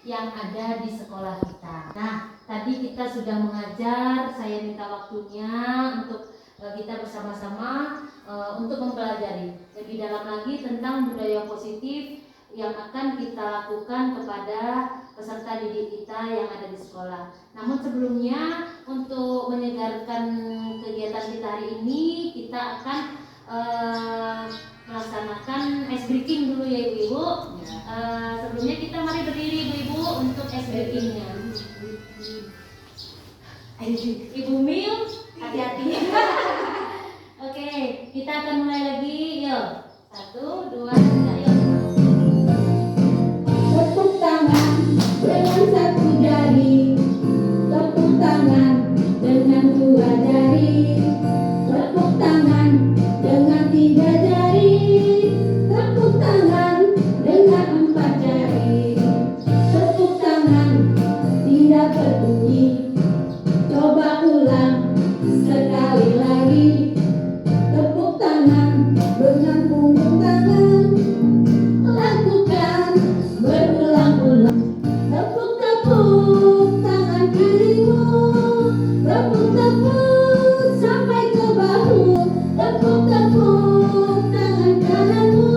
yang ada di sekolah kita. Nah, tadi kita sudah mengajar, saya minta waktunya untuk kita bersama-sama untuk mempelajari lebih dalam lagi tentang budaya positif yang akan kita lakukan kepada peserta didik kita yang ada di sekolah. Namun sebelumnya, untuk menyegarkan kegiatan kita hari ini, kita akan melaksanakan ice breaking dulu ya ibu-ibu. Sebelumnya kita mari berdiri ibu-ibu untuk ice breakingnya. Ibu Mil, hati-hati. Oke, kita akan mulai lagi. Yuk, 1, 2, 3, yuk. Tepuk tangan dengan satu jari, tepuk tangan dengan dua jari, tepuk tangan dengan tiga jari, tepuk tangan dengan empat jari. Tepuk tangan tidak berbunyi, coba ulang sekali lagi. Tepuk tangan dengan punggung tangan, lakukan berulang-ulang. Tepuk-tepuk tangan kirimu, tepuk-tepuk sampai ke bahu. Tepuk-tepuk tangan kananmu,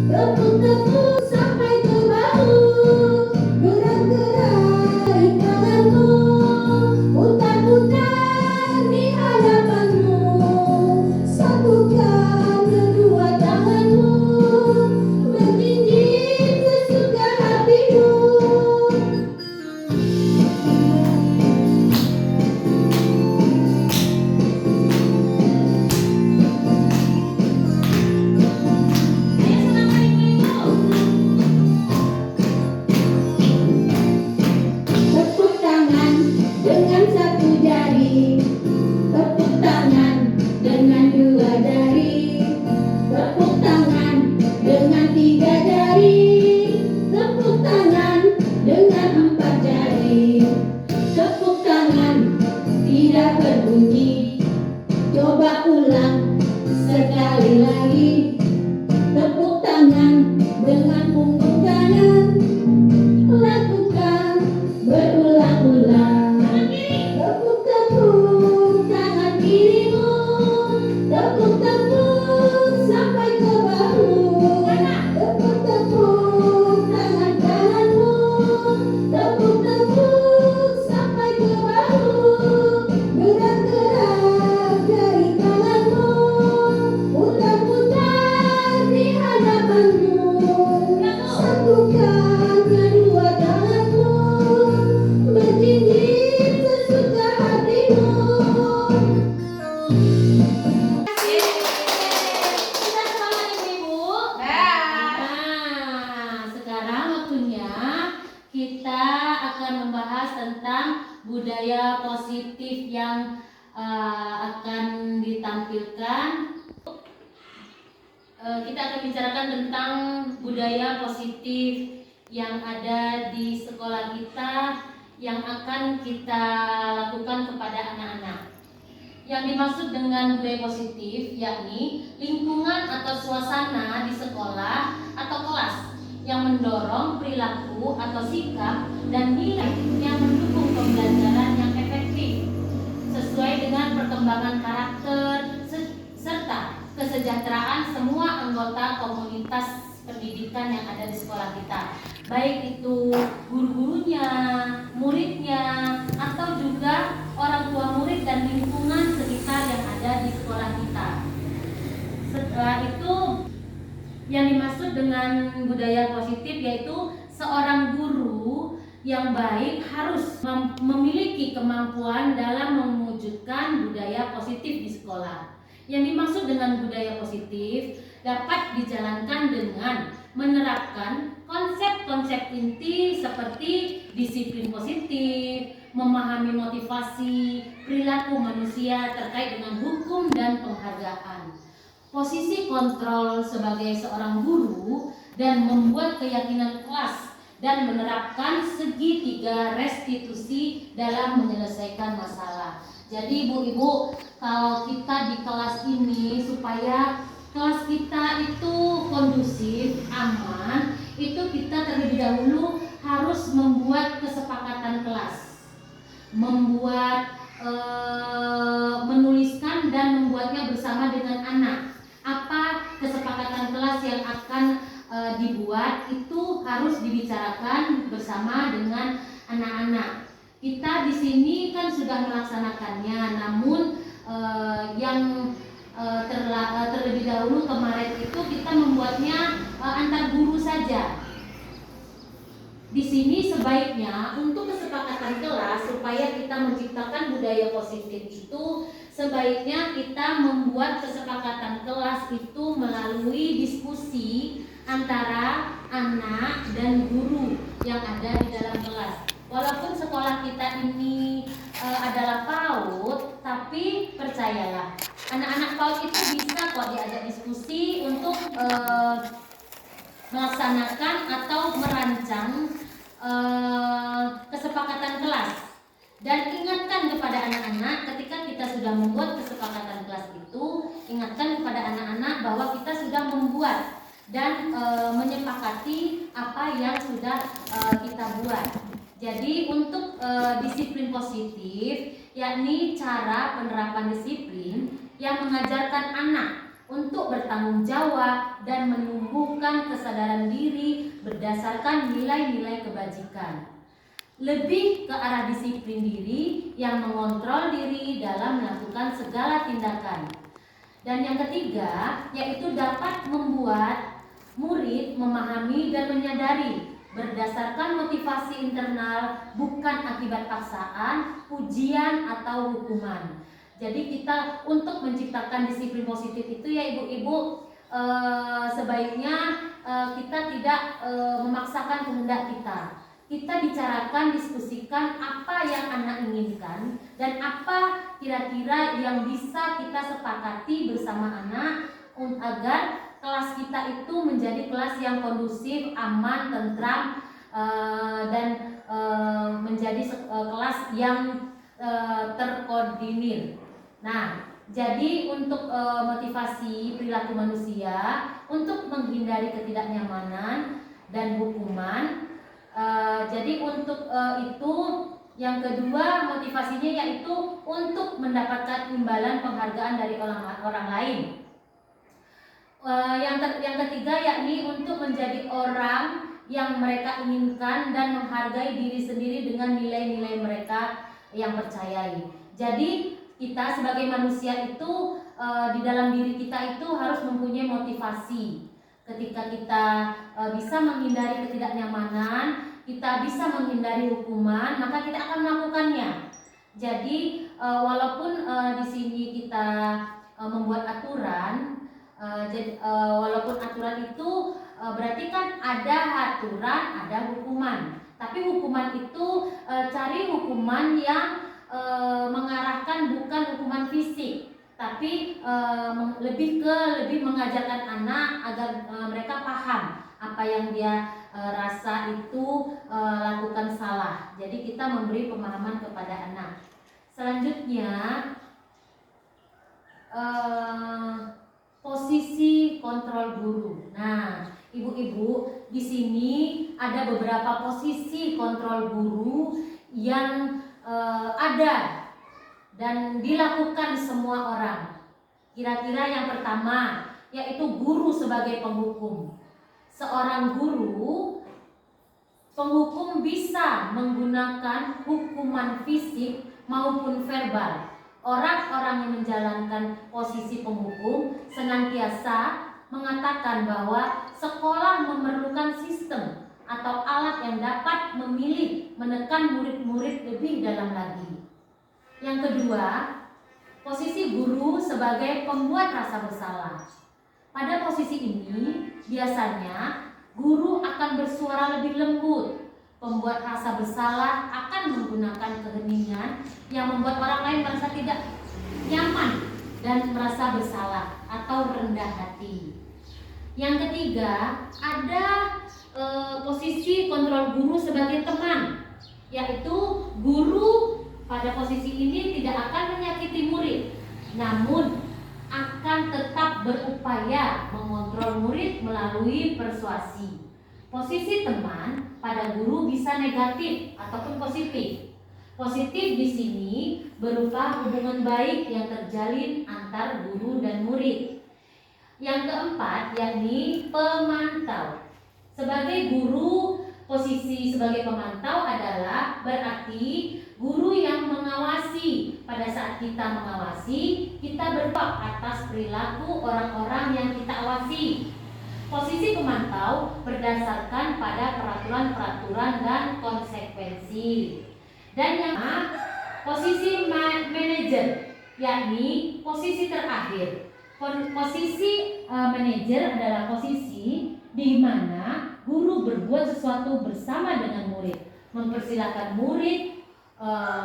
tepuk-tepuk sampai ke bahu. Gerak-gerak di tanganmu, putar-putar di hadapanmu. Satukan kedua tanganmu, menjinjit sesuka hatimu. Tepuk tangan dengan satu jari, tepuk tangan dengan dua jari, tepuk tangan dengan tiga jari, tepuk tangan dengan empat jari. Tepuk tangan tidak berbunyi, coba ulang sekali lagi. Tepuk tangan dengan punggung kanan, lakukan berulang-ulang. Tepuk-tepuk tangan kirimu, tepuk-tepuk sampai ke bahu. Tepuk-tepuk tangan kananmu, tepuk-tepuk sampai ke bahu. Gerak-gerak jari tanganmu, putar-putar di hadapanmu. Satukan kedua tanganmu, menjinjit sesuka hatimu. Kita semangat ibu-ibu. Nah, sekarang waktunya kita akan membahas tentang budaya positif yang akan ditampilkan. Kita akan bicarakan tentang budaya positif yang ada di sekolah kita yang akan kita lakukan kepada anak-anak. Yang dimaksud dengan budaya positif yakni lingkungan atau suasana di sekolah atau kelas yang mendorong perilaku atau sikap dan nilai yang mendukung pembelajaran yang efektif sesuai dengan perkembangan karakter serta kesejahteraan semua anggota komunitas pendidikan yang ada di sekolah kita, baik itu guru-gurunya, muridnya, atau juga orang tua murid dan lingkungan sekitar yang ada di sekolah kita. Setelah itu, yang dimaksud dengan budaya positif yaitu seorang guru yang baik harus memiliki kemampuan dalam mewujudkan budaya positif di sekolah. Yang dimaksud dengan budaya positif dapat dijalankan dengan menerapkan konsep-konsep inti seperti disiplin positif, memahami motivasi, perilaku manusia terkait dengan hukum dan penghargaan, posisi kontrol sebagai seorang guru, dan membuat keyakinan kelas dan menerapkan segitiga restitusi dalam menyelesaikan masalah. Jadi ibu-ibu, kalau kita di kelas ini supaya kelas kita itu kondusif, aman, itu kita terlebih dahulu harus membuat kesepakatan kelas, menuliskan dan membuatnya bersama dengan anak. Apa kesepakatan kelas yang akan dibuat itu harus dibicarakan bersama dengan anak-anak. Kita di sini kan sudah melaksanakannya, namun yang terlebih dahulu kemarin itu kita membuatnya antar guru saja. Di sini sebaiknya untuk kesepakatan kelas supaya kita menciptakan budaya positif itu, sebaiknya kita membuat kesepakatan kelas itu melalui diskusi antara anak dan guru yang ada di dalam kelas. Walaupun sekolah kita ini adalah PAUD, tapi percayalah, anak-anak PAUD itu bisa kok diajak diskusi untuk melaksanakan atau merancang kesepakatan kelas. Dan ingatkan kepada anak-anak ketika kita sudah membuat kesepakatan kelas itu, ingatkan kepada anak-anak bahwa kita sudah membuat dan menyepakati apa yang sudah kita buat. Jadi untuk disiplin positif, yakni cara penerapan disiplin yang mengajarkan anak untuk bertanggung jawab dan menumbuhkan kesadaran diri berdasarkan nilai-nilai kebajikan. Lebih ke arah disiplin diri yang mengontrol diri dalam melakukan segala tindakan. Dan yang ketiga, yaitu dapat membuat murid memahami dan menyadari berdasarkan motivasi internal, bukan akibat paksaan, pujian atau hukuman. Jadi kita untuk menciptakan disiplin positif itu ya ibu-ibu, sebaiknya kita tidak memaksakan kehendak kita. Kita bicarakan, diskusikan apa yang anak inginkan dan apa kira-kira yang bisa kita sepakati bersama anak agar kelas kita itu menjadi kelas yang kondusif, aman, tentram, dan menjadi kelas yang terkoordinir. Nah, jadi untuk motivasi perilaku manusia untuk menghindari ketidaknyamanan dan hukuman. Jadi untuk itu yang kedua motivasinya yaitu untuk mendapatkan imbalan penghargaan dari orang lain. Yang ketiga yakni untuk menjadi orang yang mereka inginkan dan menghargai diri sendiri dengan nilai-nilai mereka yang percayai. Jadi kita sebagai manusia itu di dalam diri kita itu harus mempunyai motivasi. Ketika kita bisa menghindari ketidaknyamanan, kita bisa menghindari hukuman, maka kita akan melakukannya. Jadi walaupun di sini kita membuat aturan, walaupun aturan itu berarti kan ada aturan, ada hukuman. Tapi hukuman itu cari hukuman yang mengarahkan bukan hukuman fisik, tapi lebih mengajarkan anak agar mereka paham apa yang dia rasa itu lakukan salah. Jadi kita memberi pemahaman kepada anak. Selanjutnya posisi kontrol guru. Nah, ibu-ibu, di sini ada beberapa posisi kontrol guru yang ada dan dilakukan semua orang. Kira-kira yang pertama yaitu guru sebagai penghukum. Seorang guru penghukum bisa menggunakan hukuman fisik maupun verbal. Orang-orang yang menjalankan posisi penghukum senantiasa mengatakan bahwa sekolah memerlukan sistem atau alat yang dapat memilih menekan murid-murid lebih dalam lagi. Yang kedua, posisi guru sebagai pembuat rasa bersalah. Pada posisi ini, biasanya guru akan bersuara lebih lembut. Pembuat rasa bersalah akan menggunakan keheningan yang membuat orang lain merasa tidak nyaman dan merasa bersalah atau rendah hati. Yang ketiga, ada posisi kontrol guru sebagai teman, yaitu guru pada posisi ini tidak akan menyakiti murid, namun akan tetap berupaya mengontrol murid melalui persuasi. Posisi teman pada guru bisa negatif ataupun positif. Positif di sini berupa hubungan baik yang terjalin antar guru dan murid. Yang keempat yakni pemantau. Sebagai guru, posisi sebagai pemantau adalah berarti guru yang mengawasi. Pada saat kita mengawasi, kita berhak atas perilaku orang-orang yang kita awasi. Posisi pemantau berdasarkan pada peraturan-peraturan dan konsekuensi. Dan yang posisi manajer, yakni posisi terakhir. Posisi manajer adalah posisi di mana guru berbuat sesuatu bersama dengan murid, mempersilahkan murid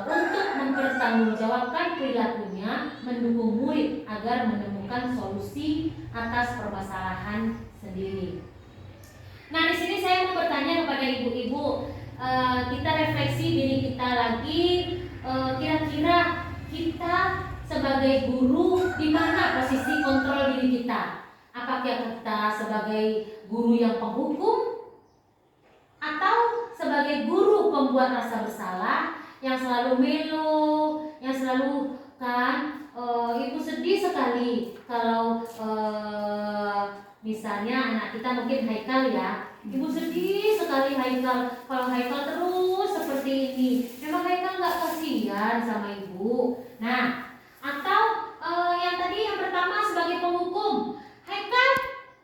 untuk mempertanggungjawabkan perilakunya, mendukung murid agar menemukan solusi atas permasalahan sendiri. Nah, di sini saya mau bertanya kepada ibu-ibu, kita refleksi diri kita lagi, kira-kira kita sebagai guru di mana posisi kontrol diri kita? Apakah kita sebagai guru yang penghukum atau sebagai guru pembuat rasa bersalah yang selalu melo, yang selalu ibu sedih sekali kalau misalnya anak kita mungkin Haikal ya, ibu sedih sekali Haikal kalau Haikal terus seperti ini. Memang Haikal nggak kasihan sama ibu. Nah, atau yang tadi yang pertama sebagai penghukum, Haikal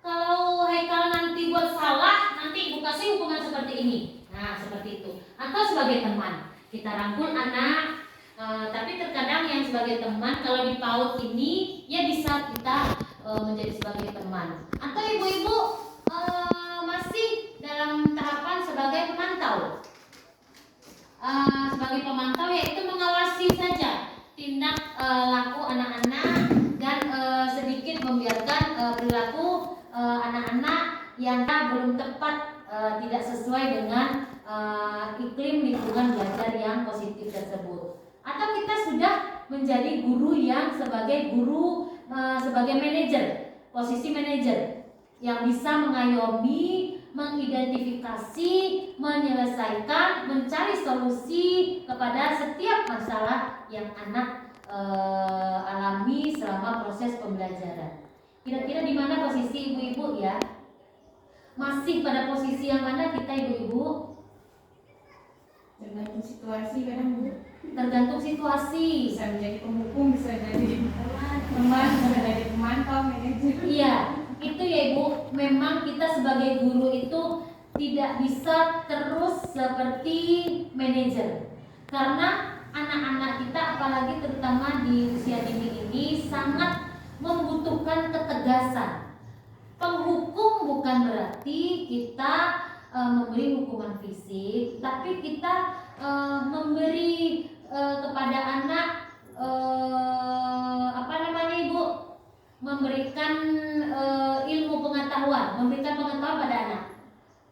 kalau Haikal nanti buat salah, nanti ibu kasih hukuman seperti ini. Nah, seperti itu. Atau sebagai teman, kita rangkul anak, tapi terkadang yang sebagai teman kalau di PAUD ini ya bisa kita menjadi sebagai teman. Atau ibu-ibu masih dalam tahapan sebagai pemantau. Sebagai pemantau yaitu mengawasi saja tindak laku anak-anak dan sedikit membiarkan perilaku anak-anak yang belum tepat, tidak sesuai dengan iklim lingkungan belajar yang positif tersebut. Atau kita sudah menjadi guru yang sebagai guru sebagai manajer, posisi manajer yang bisa mengayomi, mengidentifikasi, menyelesaikan, mencari solusi kepada setiap masalah yang anak alami selama proses pembelajaran. Kira-kira di mana posisi ibu-ibu ya? Masih pada posisi yang mana kita ibu-ibu? Tergantung situasi kadang Bu. Tergantung situasi. Bisa menjadi penghukum, bisa jadi teman, bisa jadi pemantau, manajer. Iya, itu ya ibu. Memang kita sebagai guru itu tidak bisa terus seperti manajer, karena anak-anak kita apalagi terutama di usia dini ini sangat membutuhkan ketegasan. Penghukum bukan berarti kita memberi hukuman fisik, tapi kita memberi kepada anak ibu, memberikan ilmu pengetahuan, memberikan pengetahuan pada anak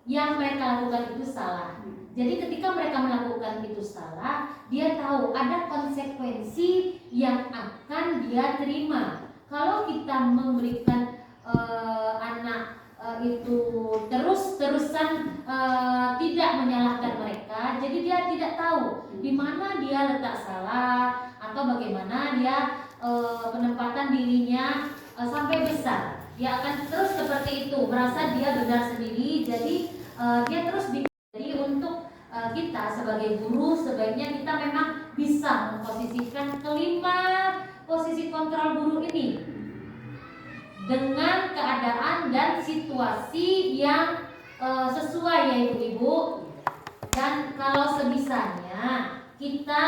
yang mereka lakukan itu salah. Jadi ketika mereka melakukan itu salah, dia tahu ada konsekuensi yang akan dia terima. Kalau kita memberikan anak itu terus-terusan tidak menyalahkan mereka, jadi dia tidak tahu di mana dia letak salah atau bagaimana dia penempatan dirinya sampai besar. Dia akan terus seperti itu, merasa dia benar sendiri, jadi dia terus jadi untuk kita sebagai guru sebaiknya kita memang bisa memposisikan kelima posisi kontrol guru ini dengan keadaan dan situasi yang sesuai ya ibu-ibu. Dan kalau sebisanya kita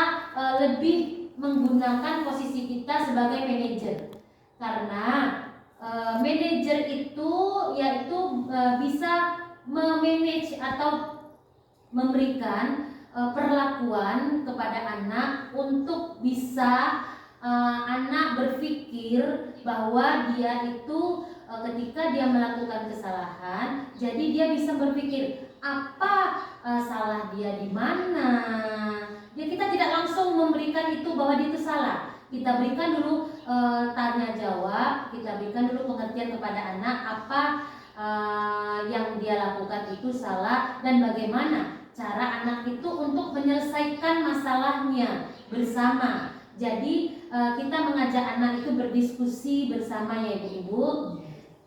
lebih menggunakan posisi kita sebagai manajer, karena manajer itu yaitu bisa memanage atau memberikan perlakuan kepada anak untuk bisa anak berpikir bahwa dia itu ketika dia melakukan kesalahan, jadi dia bisa berpikir apa salah dia di mana. Ya, kita tidak langsung memberikan itu bahwa dia itu salah. Kita berikan dulu tanya jawab, kita berikan dulu pengertian kepada anak apa yang dia lakukan itu salah dan bagaimana cara anak itu untuk menyelesaikan masalahnya bersama. Jadi kita mengajak anak itu berdiskusi bersama ya ibu-ibu.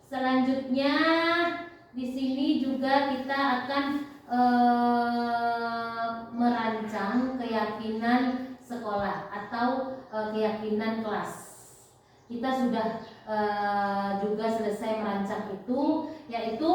Selanjutnya di sini juga kita akan merancang keyakinan sekolah atau keyakinan kelas. Kita sudah juga selesai merancang itu, yaitu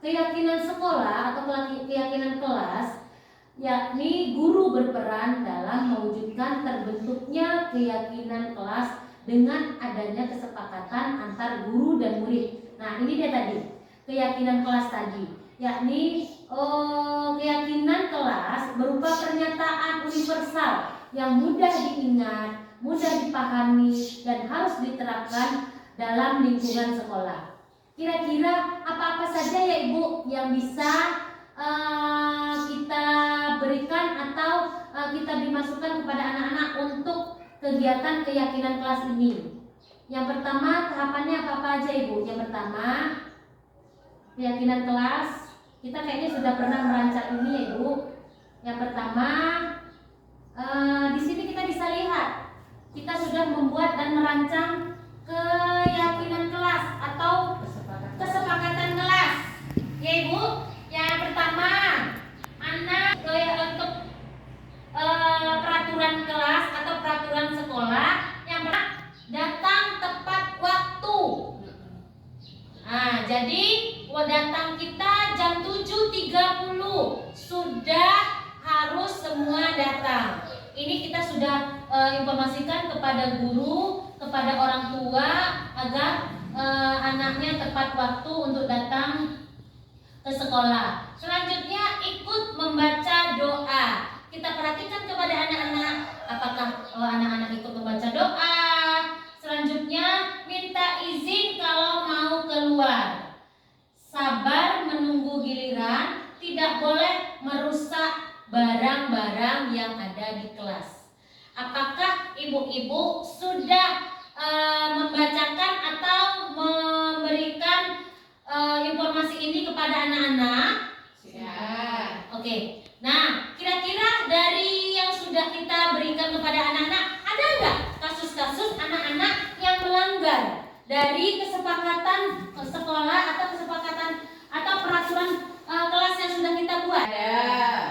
keyakinan sekolah atau keyakinan kelas, yakni guru berperan dalam mewujudkan terbentuknya keyakinan kelas dengan adanya kesepakatan antar guru dan murid. Nah, ini dia tadi, keyakinan kelas tadi, yakni keyakinan kelas berupa pernyataan universal yang mudah diingat, mudah dipahami, dan harus diterapkan dalam lingkungan sekolah. Kira-kira apa-apa saja ya Ibu yang bisa kita berikan atau kita dimasukkan kepada anak-anak untuk kegiatan keyakinan kelas ini? Yang pertama, tahapannya apa-apa aja Ibu? Yang pertama, keyakinan kelas. Kita kayaknya sudah pernah merancang ini ya Ibu. Yang pertama, di sini kita bisa lihat kita sudah membuat dan merancang keyakinan kelas atau kesepakatan kelas. Ya Ibu, yang pertama, anak untuk peraturan kelas atau peraturan sekolah yang pertama, datang tepat waktu. Nah, jadi datang kita jam 7.30 sudah harus semua datang. Ini kita sudah informasikan kepada guru, kepada orang tua agar anaknya tepat waktu untuk datang ke sekolah. Selanjutnya ikut membaca doa. Kita perhatikan kepada anak-anak apakah anak-anak ikut membaca doa. Selanjutnya minta izin kalau mau keluar. Sabar menunggu giliran, tidak boleh merusak barang-barang yang ada di kelas. Apakah ibu-ibu sudah membacakan atau memberikan informasi ini kepada anak-anak? Sudah. Oke. Nah, kira-kira dari yang sudah kita berikan kepada anak-anak, ada nggak kasus-kasus anak-anak yang melanggar dari kesepakatan sekolah atau kesepakatan atau peraturan kelas yang sudah kita buat?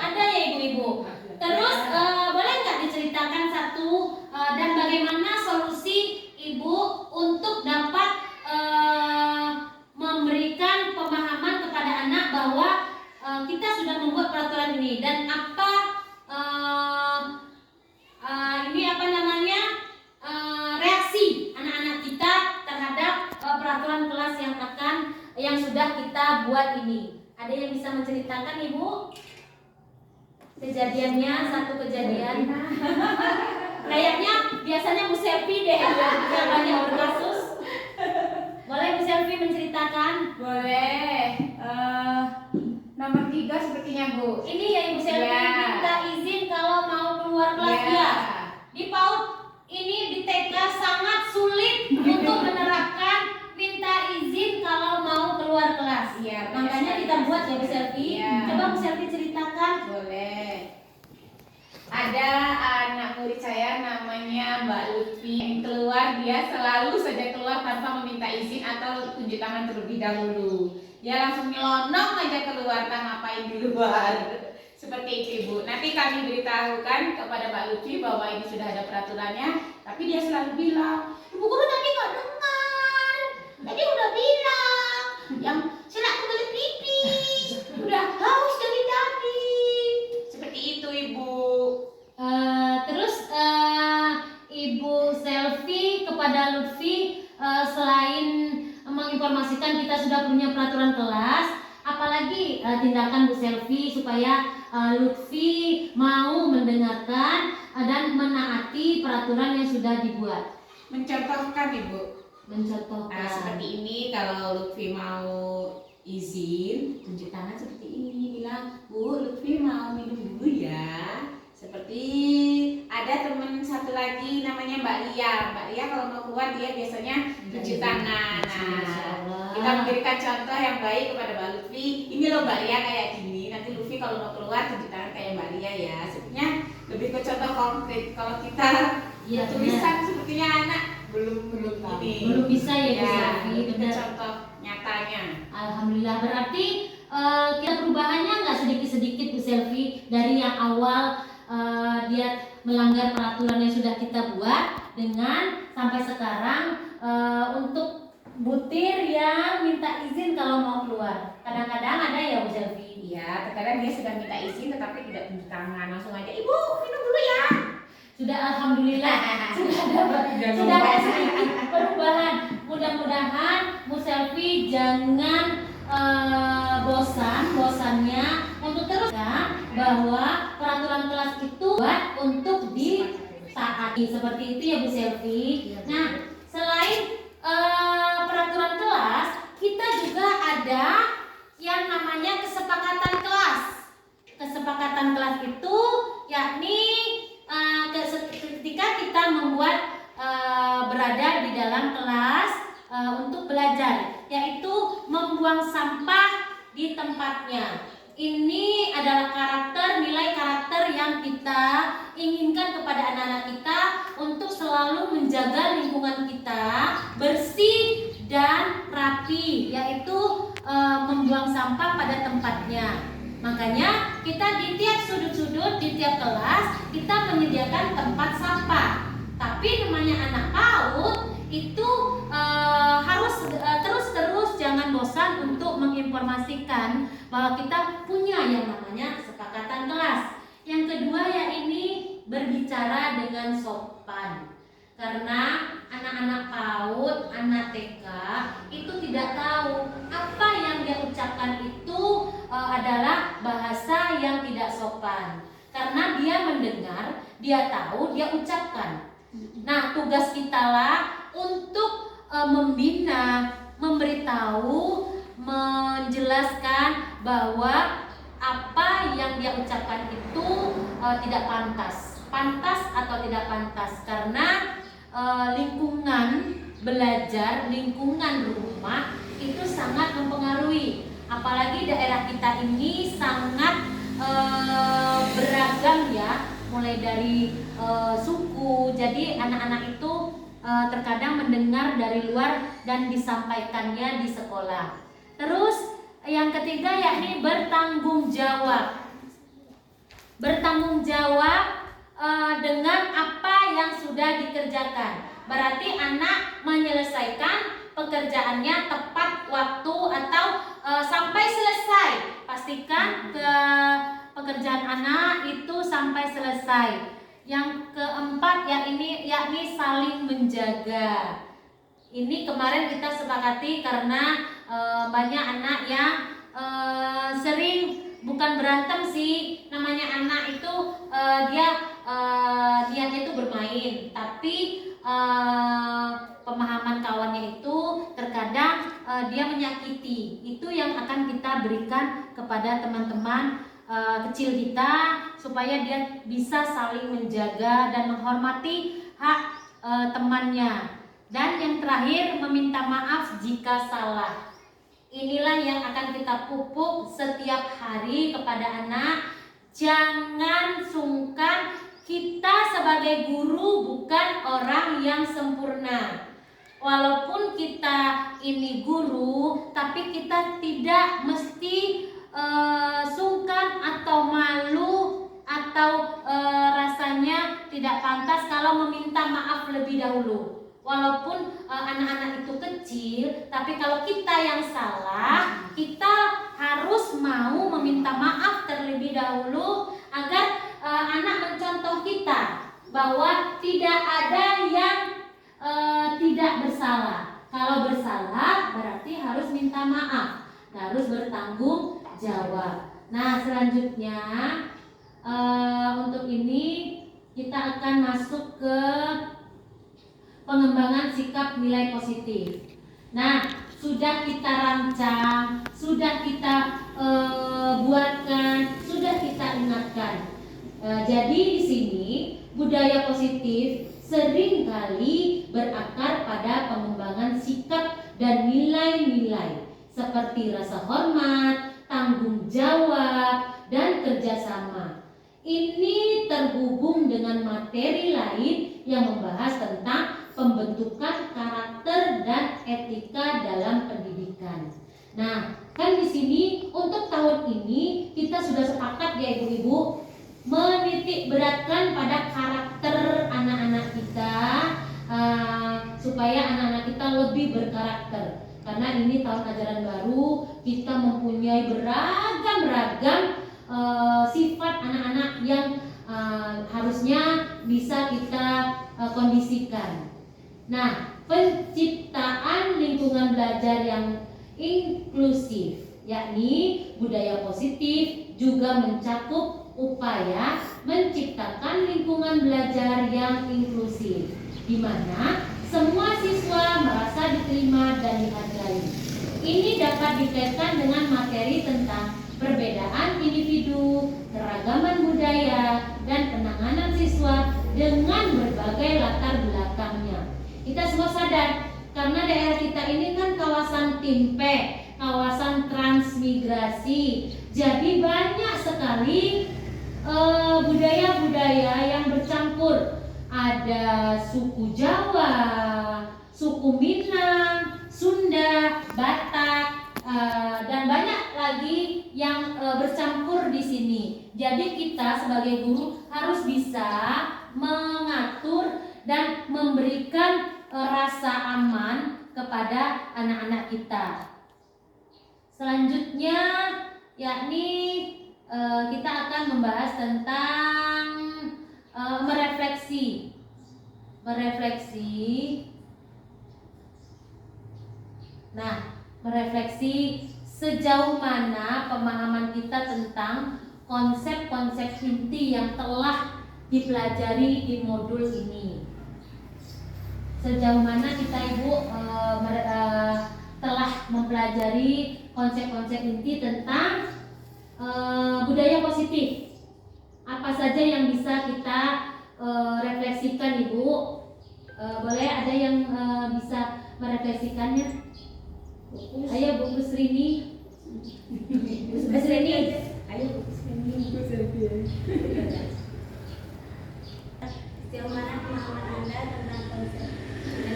Ada ya ibu-ibu. Terus boleh nggak diceritakan satu dan bagaimana solusi ibu untuk dapat memberikan pemahaman kepada anak bahwa kita sudah membuat peraturan ini dan apa ini apa namanya reaksi anak-anak kita terhadap peraturan kelas yang sudah kita buat ini. Ada yang bisa menceritakan ibu? Kejadiannya, satu kejadian. Kayaknya biasanya Bu Selvi deh yang banyak berkasus. Boleh Bu Selvi menceritakan? Boleh. Nomor 3 sepertinya Bu. Ini ya Ibu Selvi, Ya. minta izin kalau mau keluar kelas ya. Di PAUD ini di TK sangat sulit untuk menerapkan minta izin kalau mau keluar kelas. Iya, Makanya kita buat ya Bu Selvi. Iya. Coba Bu Selvi ceritakan. Boleh. Ada anak murid saya namanya Mbak Lutfi yang keluar, dia selalu saja keluar tanpa meminta izin atau tunjuk tangan terlebih dahulu. Dia langsung nyelonong aja keluar, tak ngapain di luar. Seperti itu Ibu. Nanti kami beritahukan kepada Mbak Lutfi bahwa ini sudah ada peraturannya, tapi dia selalu bilang, Ibu Guru tadi nggak dengar. Tadi udah bilang, yang silak kebelet pipis, udah haus dari tadi. Seperti itu Ibu. Terus Ibu Selvi kepada Lutfi selain menginformasikan kita sudah punya peraturan kelas, apalagi tindakan Bu Selvi supaya Lutfi mau mendengarkan dan menaati peraturan yang sudah dibuat. Mencontohkan Ibu. Mencontohkan. Seperti ini, kalau Lutfi mau izin, tunjuk tangan seperti ini, bilang, Bu, Lutfi mau minum dulu ya. Seperti ada teman satu lagi namanya Mbak Lia. Mbak Lia kalau mau keluar dia biasanya cuci tangan. Nah, kita memberikan contoh yang baik kepada Mbak Lutfi. Ini loh Mbak Lia kayak gini. Nanti Lutfi kalau mau keluar cuci tangan kayak Mbak Lia ya. Sebenarnya lebih ke contoh konkret. Kalau kita tulisan sepertinya anak belum ini. Belum bisa ya, Bu Selvi. Itu Benar. contoh nyatanya. Alhamdulillah, berarti kita perubahannya nggak sedikit-sedikit Bu Selvi, dari yang awal dia melanggar peraturan yang sudah kita buat dengan sampai sekarang untuk butir yang minta izin kalau mau keluar. Kadang-kadang ada ya Bu Selvi. Iya, terkadang dia sudah minta izin tetapi tidak tunjuk tangan, langsung aja ibu minum dulu ya. Sudah alhamdulillah sudah ada sedikit perubahan. Mudah-mudahan Bu Selvi jangan bosannya untuk terus bahwa peraturan kelas itu buat untuk ditaati, seperti itu ya Bu Selvi. Nah, selain peraturan kelas, kita juga ada yang namanya kesepakatan kelas. Kesepakatan kelas itu yakni ketika kita membuat berada di dalam kelas untuk belajar, yaitu membuang sampah di tempatnya. Ini adalah nilai karakter yang kita inginkan kepada anak-anak kita untuk selalu menjaga lingkungan kita bersih dan rapi, yaitu membuang sampah pada tempatnya. Makanya kita di tiap sudut-sudut, di tiap kelas kita menyediakan tempat sampah. Tapi namanya anak PAUD itu harus terus-terus jangan bosan untuk menginformasikan bahwa kita punya yang namanya kesepakatan kelas. Yang kedua ya ini berbicara dengan sopan. Karena anak-anak PAUD, anak TK itu tidak tahu apa yang dia ucapkan itu adalah bahasa yang tidak sopan. Karena dia mendengar, dia tahu, dia ucapkan. Nah, tugas kita lah untuk membina, memberitahu, menjelaskan bahwa apa yang dia ucapkan itu tidak pantas. Pantas atau tidak pantas, karena lingkungan belajar, lingkungan rumah itu sangat mempengaruhi. Apalagi daerah kita ini sangat beragam ya, mulai dari suku. Jadi anak-anak itu terkadang mendengar dari luar dan disampaikannya di sekolah. Terus yang ketiga yakni bertanggung jawab. Bertanggung jawab dengan apa yang sudah dikerjakan. Berarti anak menyelesaikan pekerjaannya tepat waktu atau sampai selesai. Pastikan pekerjaan anak itu sampai selesai. Yang keempat yakni saling menjaga. Ini kemarin kita sepakati karena banyak anak yang sering, bukan berantem sih, namanya anak itu niatnya itu bermain, tapi pemahaman kawannya itu terkadang dia menyakiti. Itu yang akan kita berikan kepada teman-teman kecil kita supaya dia bisa saling menjaga dan menghormati hak temannya. Dan yang terakhir, meminta maaf jika salah. Inilah yang akan kita pupuk setiap hari kepada anak. Jangan sungkan, kita sebagai guru bukan orang yang sempurna. Walaupun kita ini guru, tapi kita tidak mesti sungkan atau malu atau rasanya tidak pantas kalau meminta maaf lebih dahulu. Walaupun anak-anak itu kecil, tapi kalau kita yang salah, kita harus mau meminta maaf terlebih dahulu agar anak mencontoh kita bahwa tidak ada yang tidak bersalah. Kalau bersalah berarti harus minta maaf, harus bertanggung jawab. Nah, selanjutnya untuk ini kita akan masuk ke pengembangan sikap nilai positif. Nah, sudah kita rancang, sudah kita buatkan, sudah kita ingatkan. Jadi di sini budaya positif seringkali berakar pada pengembangan sikap dan nilai-nilai seperti rasa hormat, tanggung jawab, dan kerjasama. Ini terhubung dengan materi lain yang membahas tentang pembentukan karakter dan etika dalam pendidikan. Nah, kan di sini untuk tahun ini kita sudah sepakat ya ibu-ibu menitik beratkan pada karakter anak-anak kita supaya anak-anak kita lebih berkarakter. Karena ini tahun ajaran baru, kita mempunyai beragam-ragam sifat anak-anak yang harusnya bisa kita kondisikan. Nah, penciptaan lingkungan belajar yang inklusif, yakni budaya positif, juga mencakup upaya menciptakan lingkungan belajar yang inklusif, di mana semua siswa merasa diterima dan dihargai. Ini dapat dikaitkan dengan materi tentang perbedaan individu, keragaman budaya, dan penanganan siswa dengan berbagai latar belakangnya. Kita semua sadar, karena daerah kita ini kan kawasan Timpe, kawasan transmigrasi, jadi banyak sekali budaya-budaya yang bercampur. Ada suku Jawa, suku Minang, Sunda, Batak, dan banyak lagi yang bercampur di sini. Jadi kita sebagai guru harus bisa mengatur dan memberikan rasa aman kepada anak-anak kita. Selanjutnya yakni kita akan membahas tentang merefleksi. Nah, merefleksi sejauh mana pemahaman kita tentang konsep-konsep inti yang telah dipelajari di modul ini. Sejauh mana kita ibu telah mempelajari konsep-konsep inti tentang budaya positif. Apa saja yang bisa kita refleksikan ibu? Boleh ada yang bisa merefleksikannya? Ayo Bu Srini. Bu Srini. Ayo Bu Srini. Sejauh mana pemahaman Anda tentang konsep ini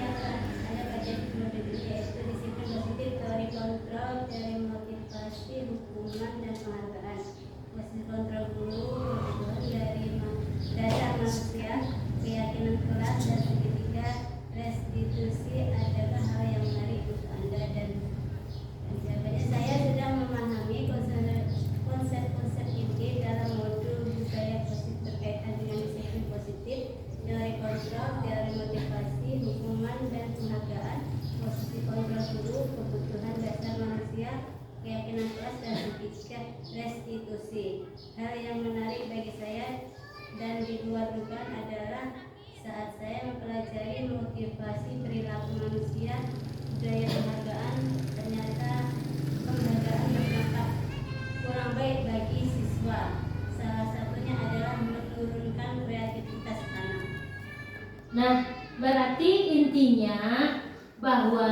yang Anda kaji di modul ini, yaitu disiplin positif, teori kontrol, teori motivasi, hukuman, dan penghargaan. Posisi kontrol guru, kebutuhan dari dasar manusia, keyakinan kelas, dan ketiga restitusi. Adakah hal yang menarik untuk Anda dan jawabannya? Saya sudah memahami konsep-konsep inti dalam modul budaya positif berkaitan dengan disiplin positif, teori kontrol, teori motivasi, hukuman, dan penghargaan. Posisi kontrol guru, kebutuhan dasar manusia, keyakinan kelas, dan ketiga restitusi. Hal yang menarik bagi saya dan di luar dugaan adalah saat saya mempelajari motivasi perilaku manusia, budaya penghargaan, ternyata penghargaan berdampak kurang baik bagi siswa. Salah satunya adalah menurunkan kreativitas anak. Nah, berarti intinya bahwa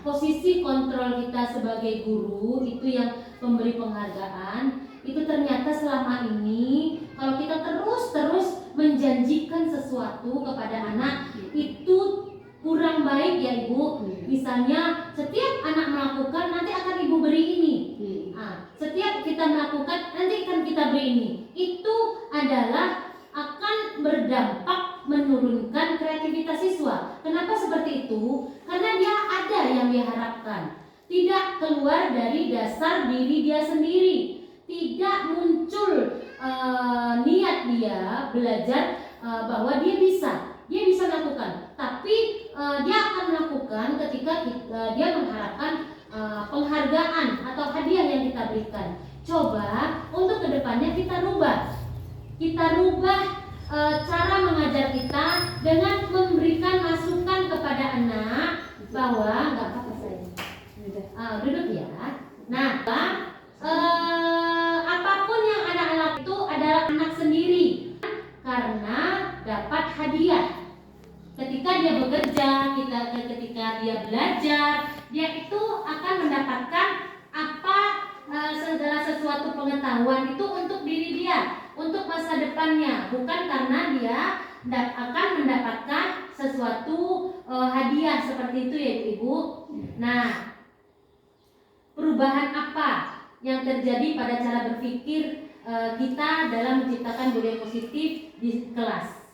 posisi kontrol kita sebagai guru itu yang memberi penghargaan, itu ternyata selama ini kalau kita terus menjanjikan sesuatu kepada anak itu kurang baik ya Ibu. Misalnya setiap anak melakukan nanti akan Ibu beri ini. Setiap kita melakukan nanti akan kita beri ini. Itu adalah akan berdampak menurunkan kreativitas siswa. Kenapa seperti itu? Karena dia ada yang dia harapkan, tidak keluar dari dasar diri dia sendiri, tidak muncul niat dia belajar bahwa dia bisa melakukan, tapi dia akan melakukan ketika dia mengharapkan penghargaan atau hadiah yang kita berikan. Coba untuk kedepannya kita rubah cara mengajar kita dengan memberikan masukan kepada anak bahwa nggak apa-apa saya duduk ya. Nah, apapun yang anak mendapat hadiah. Ketika dia bekerja, ketika dia belajar, dia itu akan mendapatkan segala sesuatu pengetahuan itu untuk diri dia, untuk masa depannya, bukan karena dia akan mendapatkan sesuatu hadiah seperti itu ya Ibu. Nah, perubahan apa yang terjadi pada cara berpikir kita dalam menciptakan budaya positif di kelas?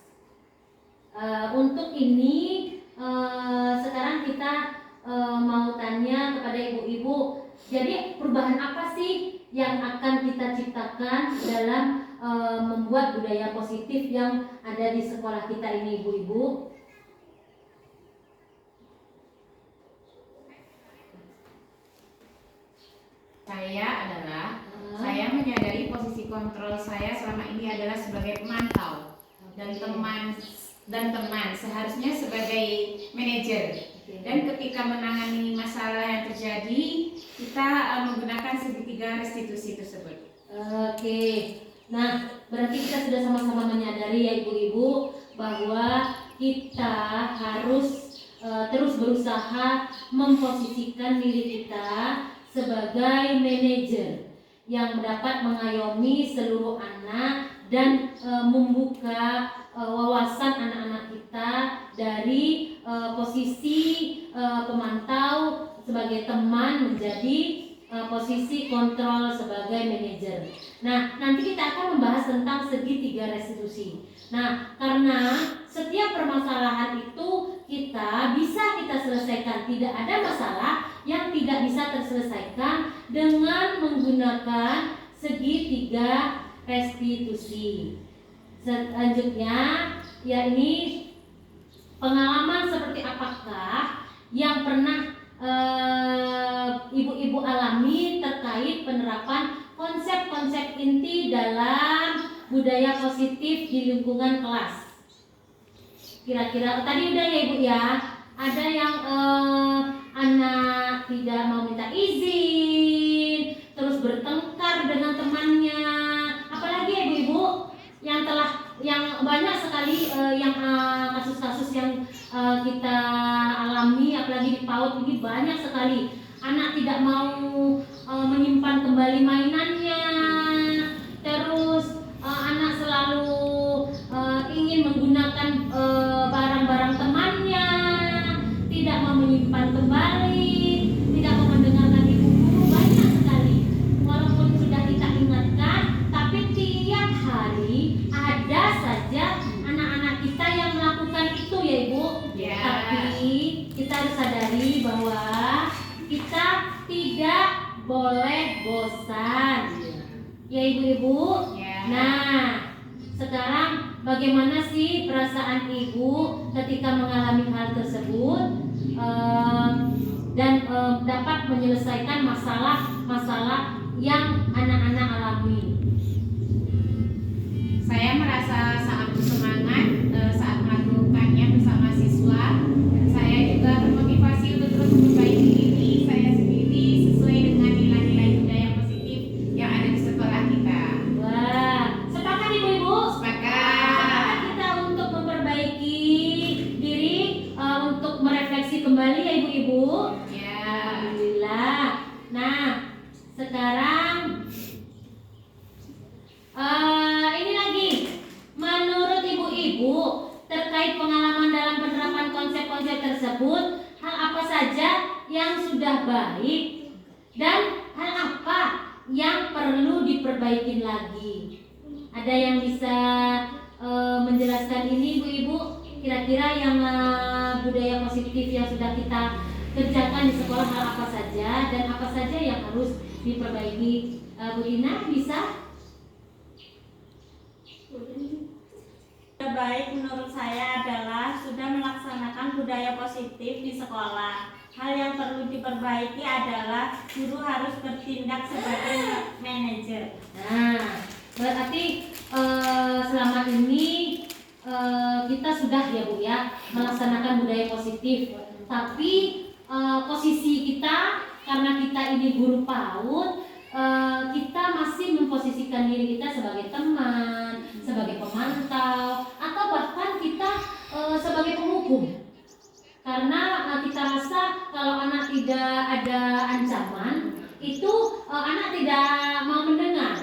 Untuk ini sekarang kita mau tanya kepada ibu-ibu. Jadi perubahan apa sih yang akan kita ciptakan dalam membuat budaya positif yang ada di sekolah kita ini, ibu-ibu? Saya menyadari posisi kontrol saya selama ini adalah sebagai pemantau dan teman seharusnya sebagai manajer. Dan ketika menangani masalah yang terjadi, kita menggunakan segitiga restitusi tersebut. Oke. Nah, berarti kita sudah sama-sama menyadari ya ibu-ibu bahwa kita harus terus berusaha memposisikan diri kita sebagai manajer yang dapat mengayomi seluruh anak dan membuka wawasan anak-anak kita dari posisi pemantau sebagai teman menjadi posisi kontrol sebagai manajer. Nah, nanti kita akan membahas tentang segitiga restitusi. Nah, karena setiap permasalahan itu bisa kita selesaikan. Tidak ada masalah yang tidak bisa terselesaikan dengan menggunakan segitiga restitusi. Selanjutnya, yakni pengalaman seperti apakah yang pernah ibu-ibu alami terkait penerapan konsep-konsep inti dalam budaya positif di lingkungan kelas? Kira-kira tadi udah ya ibu ya, ada yang anak tidak mau minta izin, terus bertengkar dengan temannya, apalagi ya ibu-ibu yang banyak sekali yang kasus-kasus yang kita alami, apalagi di PAUD ini banyak sekali anak tidak mau menyimpan kembali mainannya, terus anak selalu ingin menggunakan barang-barang temannya, tidak mau menyimpan kembali, tidak mau mendengarkan ibu guru, banyak sekali. Walaupun sudah kita ingatkan, tapi tiap hari ada saja anak-anak kita yang melakukan itu ya ibu. Yeah. Tapi kita harus sadari bahwa kita tidak boleh bosan ya ibu-ibu. Yeah. Nah, sekarang bagaimana sih perasaan ibu ketika mengalami hal tersebut dan dapat menyelesaikan masalah-masalah yang anak-anak alami? Saya merasa sangat bersemangat saat melakukannya bersama siswa. Saya juga termotivasi untuk terus memperbaiki diri saya sendiri sesuai dengan nilai-nilai budaya positif yang ada di sekolah kita. Wah, sepakat ibu-ibu? Sepakat. Kita untuk memperbaiki diri, untuk merefleksi kembali ya ibu-ibu. Ya. Alhamdulillah. Nah, sekarang ini lagi, menurut ibu-ibu terkait pengalaman dalam penerapan konsep-konsep tersebut, hal apa saja yang sudah baik dan hal apa yang perlu diperbaiki lagi? Ada yang bisa menjelaskan ini ibu-ibu? Kira-kira yang budaya positif yang sudah kita kerjakan di sekolah hal apa saja dan apa saja yang harus diperbaiki? Bu Ina bisa? Baik menurut saya adalah sudah melaksanakan budaya positif di sekolah. Hal yang perlu diperbaiki adalah guru harus bertindak sebagai manajer. Nah, berarti selama ini kita sudah ya Bu ya melaksanakan budaya positif. Tapi posisi kita karena kita ini guru PAUD, kita masih memposisikan diri kita sebagai teman, sebagai pemantau, atau atau bahkan kita sebagai penghukum. Karena kita rasa kalau anak tidak ada ancaman, itu anak tidak mau mendengar.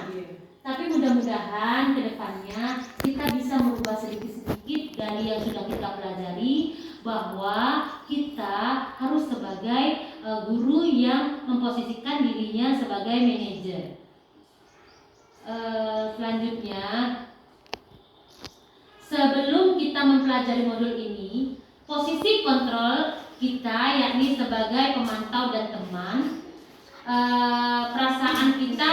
Tapi mudah-mudahan ke depannya kita bisa merubah sedikit-sedikit dari yang sudah kita pelajari, bahwa kita harus sebagai guru yang memposisikan dirinya sebagai manajer. Selanjutnya, sebelum kita mempelajari modul ini, posisi kontrol kita yakni sebagai pemantau dan teman, perasaan kita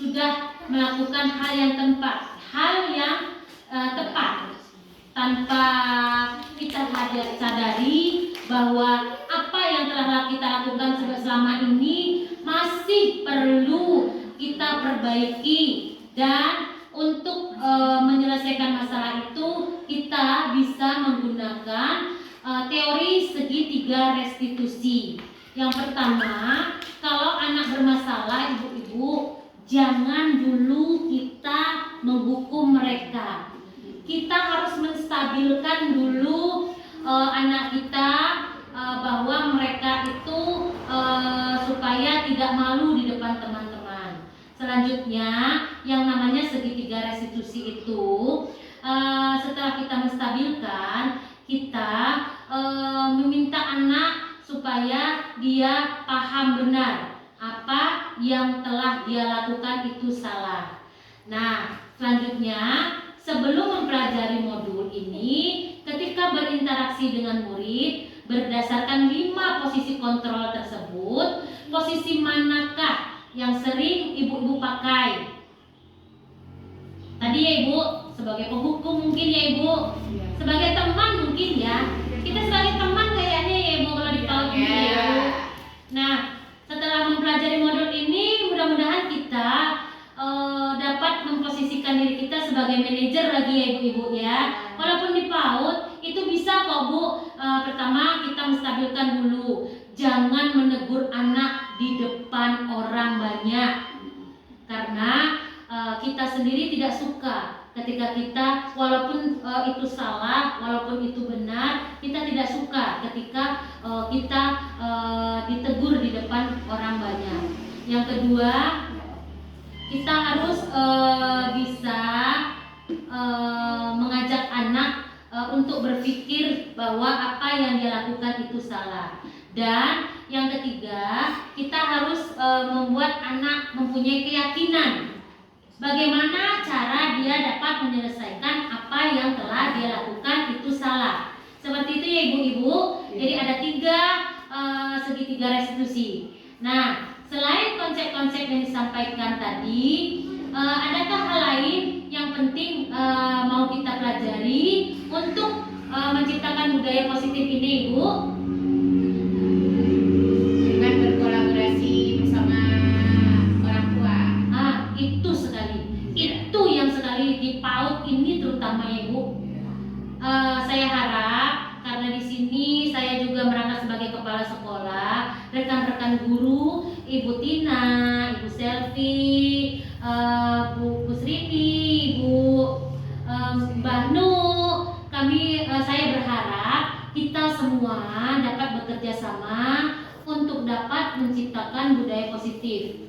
sudah melakukan hal yang tepat tanpa kita sadari bahwa apa yang telah kita lakukan selama ini masih perlu kita perbaiki, dan untuk menyelesaikan masalah itu kita bisa menggunakan teori segitiga restitusi. Yang pertama, kalau anak bermasalah, ibu-ibu, jangan dulu kita menghukum mereka. Kita harus menstabilkan dulu anak kita, bahwa mereka itu supaya tidak malu di depan teman-teman. Selanjutnya, yang namanya segitiga restitusi itu, setelah kita menstabilkan, kita meminta anak supaya dia paham benar apa yang telah dia lakukan itu salah. Nah, selanjutnya, sebelum mempelajari modul ini, ketika berinteraksi dengan murid, berdasarkan 5 posisi kontrol tersebut, posisi manakah yang sering ibu-ibu pakai? Tadi ya ibu, sebagai penghukum mungkin ya ibu, sebagai teman mungkin ya. Kita sebagai teman kayaknya ya ibu kalau di PAUD ini ya ibu. Nah, setelah mempelajari modul ini, mudah-mudahan kita dapat memposisikan diri kita sebagai manajer lagi ya ibu-ibu ya. Walaupun di PAUD itu bisa kok bu. Pertama, kita menstabilkan dulu, jangan menegur anak di depan orang banyak, karena kita sendiri tidak suka ketika kita, walaupun itu salah, walaupun itu benar, kita tidak suka ketika kita ditegur di depan orang banyak. Yang kedua, kita harus bisa mengajak anak untuk berpikir bahwa apa yang dia lakukan itu salah. Dan yang ketiga, kita harus membuat anak mempunyai keyakinan bagaimana cara dia dapat menyelesaikan apa yang telah dia lakukan itu salah. Seperti itu ya ibu-ibu. Jadi ada 3 segitiga restitusi. Nah, selain konsep-konsep yang disampaikan tadi, adakah hal lain yang penting mau kita pelajari untuk menciptakan budaya positif ini ibu? Dengan berkolaborasi bersama orang tua. Itu sekali. Itu yang sekali di PAUD ini terutama ya ibu. Saya harap, karena di sini saya juga merangkap sebagai kepala sekolah, rekan-rekan guru, Ibu Tina, Ibu Selvi, Bu Srini, Ibu Mbak Nu, saya berharap kita semua dapat bekerja sama untuk dapat menciptakan budaya positif.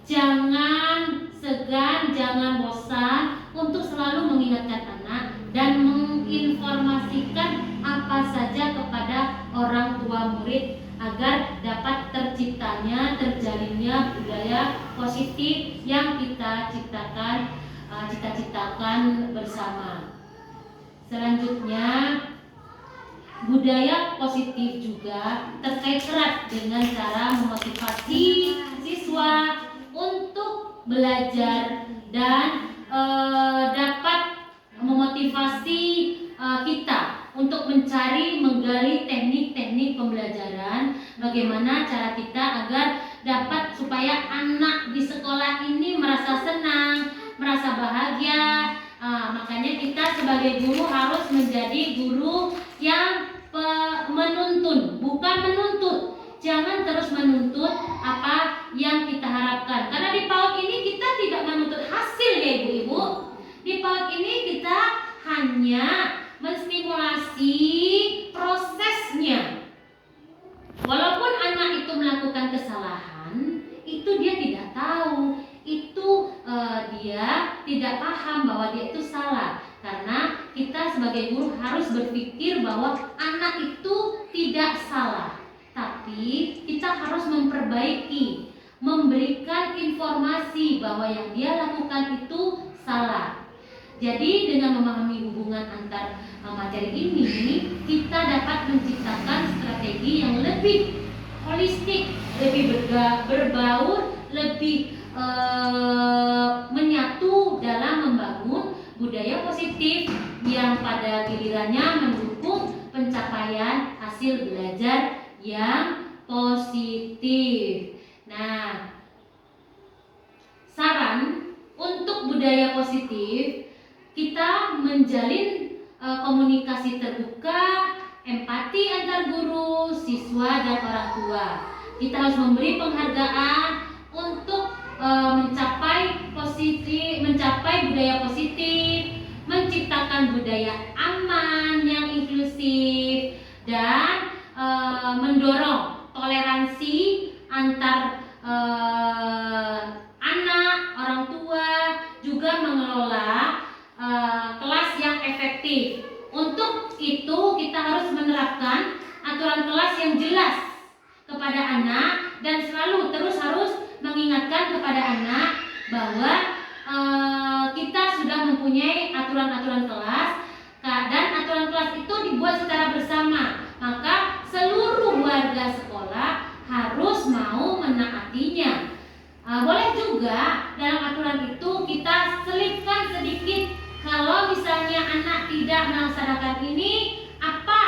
Jangan segan, jangan bosan untuk selalu mengingatkan anak dan menginformasikan apa saja kepada orang tua murid agar dapat terciptanya, terjalinnya budaya positif yang kita cita-citakan bersama. Selanjutnya, budaya positif juga terkait erat dengan cara memotivasi siswa untuk belajar dan dapat memotivasi kita untuk menggali teknik-teknik pembelajaran, bagaimana cara kita agar dapat supaya anak di sekolah ini merasa senang, merasa bahagia. Makanya kita sebagai guru harus menjadi guru yang menuntun, bukan menuntut. Jangan terus menuntut apa yang kita harapkan. Karena di PAUD ini kita tidak menuntut hasil ya ibu-ibu. Di PAUD ini kita hanya sebagai guru harus berpikir bahwa anak itu tidak salah, tapi kita harus memperbaiki, memberikan informasi bahwa yang dia lakukan itu salah. Jadi dengan memahami hubungan antar materi ini, kita dapat menciptakan strategi yang lebih holistik, lebih berbaur, lebih menyatu dalam membangun budaya positif yang pada gilirannya mendukung pencapaian hasil belajar yang positif. Nah, saran untuk budaya positif, kita menjalin komunikasi terbuka, empati antar guru, siswa dan orang tua. Kita harus memberi penghargaan untuk mencapai budaya positif, menciptakan budaya aman yang inklusif, dan mendorong toleransi antar anak, orang tua, juga mengelola kelas yang efektif. Untuk itu kita harus menerapkan aturan kelas yang jelas kepada anak dan selalu terus harus mengingatkan kepada anak bahwa kita sudah mempunyai aturan-aturan kelas dan aturan kelas itu dibuat secara bersama. Maka seluruh warga sekolah harus mau menaatinya. Boleh juga dalam aturan itu kita selipkan sedikit, kalau misalnya anak tidak melaksanakan ini, apa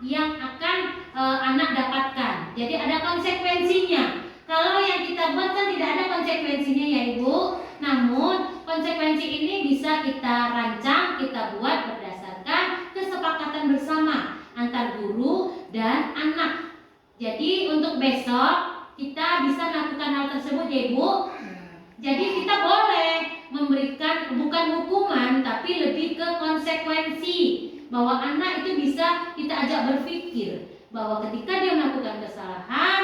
yang akan anak dapatkan. Jadi ada konsekuensinya. Kalau yang kita buat kan tidak ada konsekuensinya ya Ibu. Namun konsekuensi ini bisa kita rancang, kita buat berdasarkan kesepakatan bersama antar guru dan anak. Jadi untuk besok kita bisa melakukan hal tersebut ya Ibu. Jadi kita boleh memberikan bukan hukuman tapi lebih ke konsekuensi, bahwa anak itu bisa kita ajak berpikir bahwa ketika dia melakukan kesalahan,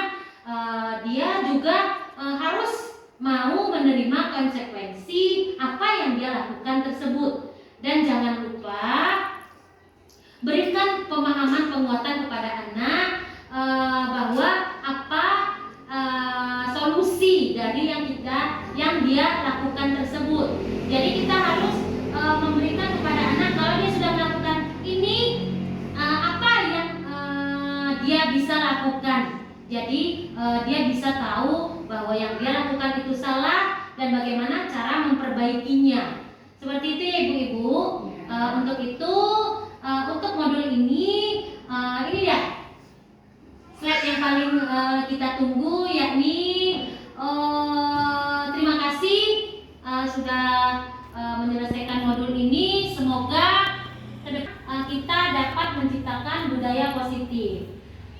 dia juga harus mau menerima konsekuensi apa yang dia lakukan tersebut. Dan jangan lupa berikan pemahaman penguatan kepada anak bahwa apa solusi dari yang dia lakukan tersebut. Jadi kita harus memberikan kepada anak kalau dia sudah melakukan ini, apa yang dia bisa lakukan. Jadi dia bisa tahu bahwa yang dia lakukan itu salah dan bagaimana cara memperbaikinya. Seperti itu ya Ibu-ibu. Untuk itu, untuk modul ini ya slide yang paling kita tunggu, yakni terima kasih sudah menyelesaikan modul ini. Semoga kita dapat menciptakan budaya positif.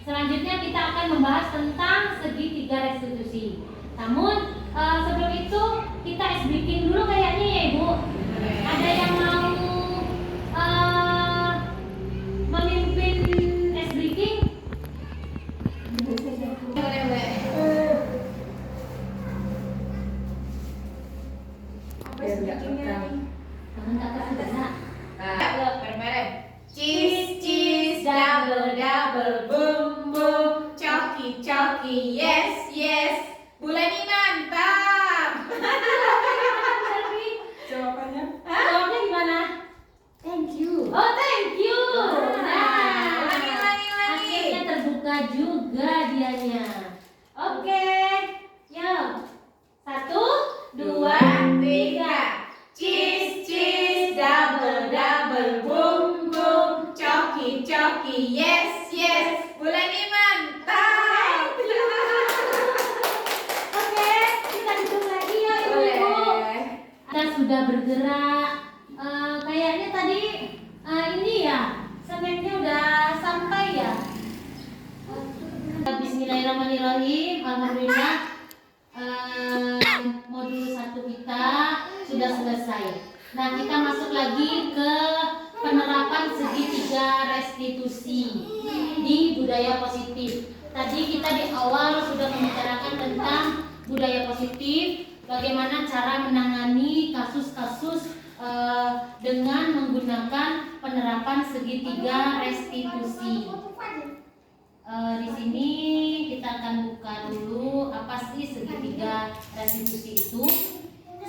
Selanjutnya kita akan membahas tentang segitiga restitusi. Namun sebelum itu kita ice breaking dulu kayaknya ya Ibu. Ada yang mau memimpin ice breaking? Cheese, cheese, double, double, boom, boom. Coki, coki, yes, yes. Bulan ini mantap. Jawabannya? Jawabnya gimana? Thank you. Oh, thank you. Nah, Lagi. akhirnya terbuka juga dianya. Oke, yuk. 1, 2, 3. Cheese, cheese, double, double, boom, boom. Coki, coki, yes, yes. Bulan ini mantap. Oke, kita hitung lagi ya Ibu-ibu. Kita sudah bergerak. Kayaknya tadi ini ya, semennya udah sampai ya. Bismillahirrahmanirrahim. Alhamdulillah, modul 1 kita sudah selesai. Nah, kita masuk lagi ke penerapan segitiga restitusi di budaya positif. Tadi kita di awal sudah membicarakan tentang budaya positif, bagaimana cara menangani kasus-kasus dengan menggunakan penerapan segitiga restitusi. Di sini kita akan buka dulu apa sih segitiga restitusi itu.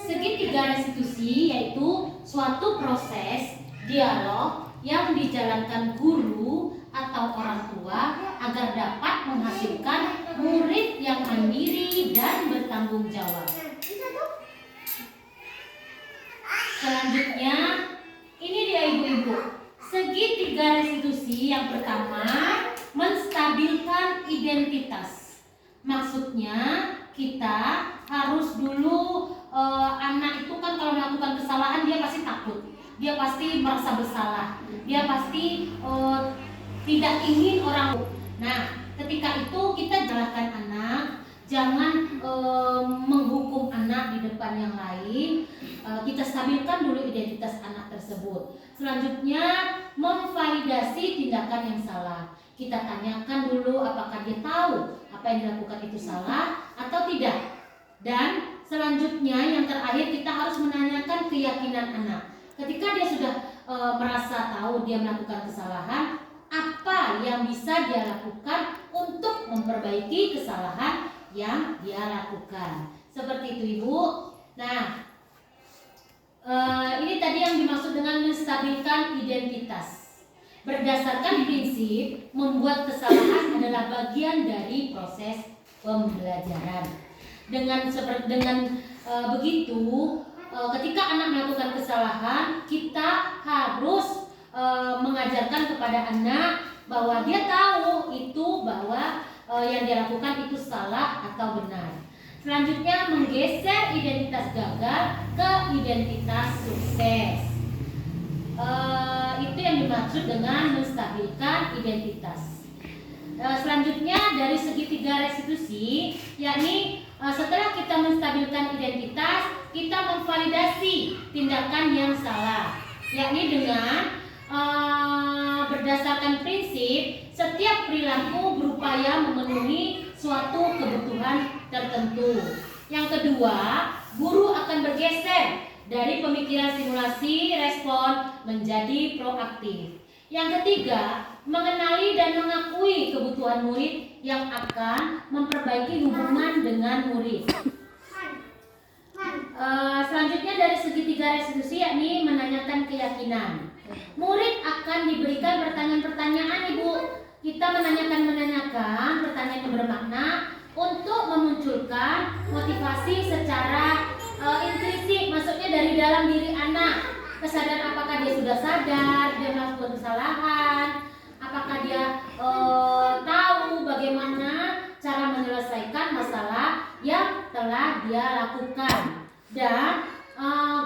Segitiga restitusi yaitu suatu proses dialog yang dijalankan guru atau orang tua agar dapat menghasilkan murid yang mandiri dan bertanggung jawab. Selanjutnya, ini dia ibu-ibu. Segitiga restitusi yang pertama, menstabilkan identitas. Maksudnya kita harus dulu anak itu kan kalau melakukan kesalahan dia pasti takut, dia pasti merasa bersalah, dia pasti tidak ingin orang. Nah, ketika itu kita jelaskan anak, jangan menghukum anak di depan yang lain. Kita stabilkan dulu identitas anak tersebut. Selanjutnya, memvalidasi tindakan yang salah. Kita tanyakan dulu apakah dia tahu apa yang dilakukan itu salah atau tidak. Dan selanjutnya yang terakhir kita harus menanyakan keyakinan anak. Ketika dia sudah merasa tahu dia melakukan kesalahan, apa yang bisa dia lakukan untuk memperbaiki kesalahan yang dia lakukan. Seperti itu Ibu. Nah, ini tadi yang dimaksud dengan menstabilkan identitas. Berdasarkan prinsip membuat kesalahan adalah bagian dari proses pembelajaran. Dengan begitu, ketika anak melakukan kesalahan, kita harus mengajarkan kepada anak bahwa dia tahu itu bahwa yang dia lakukan itu salah atau benar. Selanjutnya, menggeser identitas gagal ke identitas sukses. Itu yang dimaksud dengan menstabilkan identitas. Selanjutnya dari segitiga restitusi, yakni setelah kita menstabilkan identitas, kita memvalidasi tindakan yang salah, yakni dengan berdasarkan prinsip setiap perilaku berupaya memenuhi suatu kebutuhan tertentu. Yang kedua, guru akan bergeser dari pemikiran simulasi respon menjadi proaktif. Yang ketiga, mengenali dan mengakui kebutuhan murid yang akan memperbaiki hubungan dengan murid. Selanjutnya dari segitiga restitusi, yakni menanyakan keyakinan. Murid akan diberikan pertanyaan-pertanyaan Ibu. Kita menanyakan pertanyaan yang bermakna untuk memunculkan motivasi secara intrinsik, maksudnya dari dalam diri anak. Kesadaran apakah dia sudah sadar dia melakukan kesalahan, apakah dia tahu bagaimana cara menyelesaikan masalah yang telah dia lakukan. Dan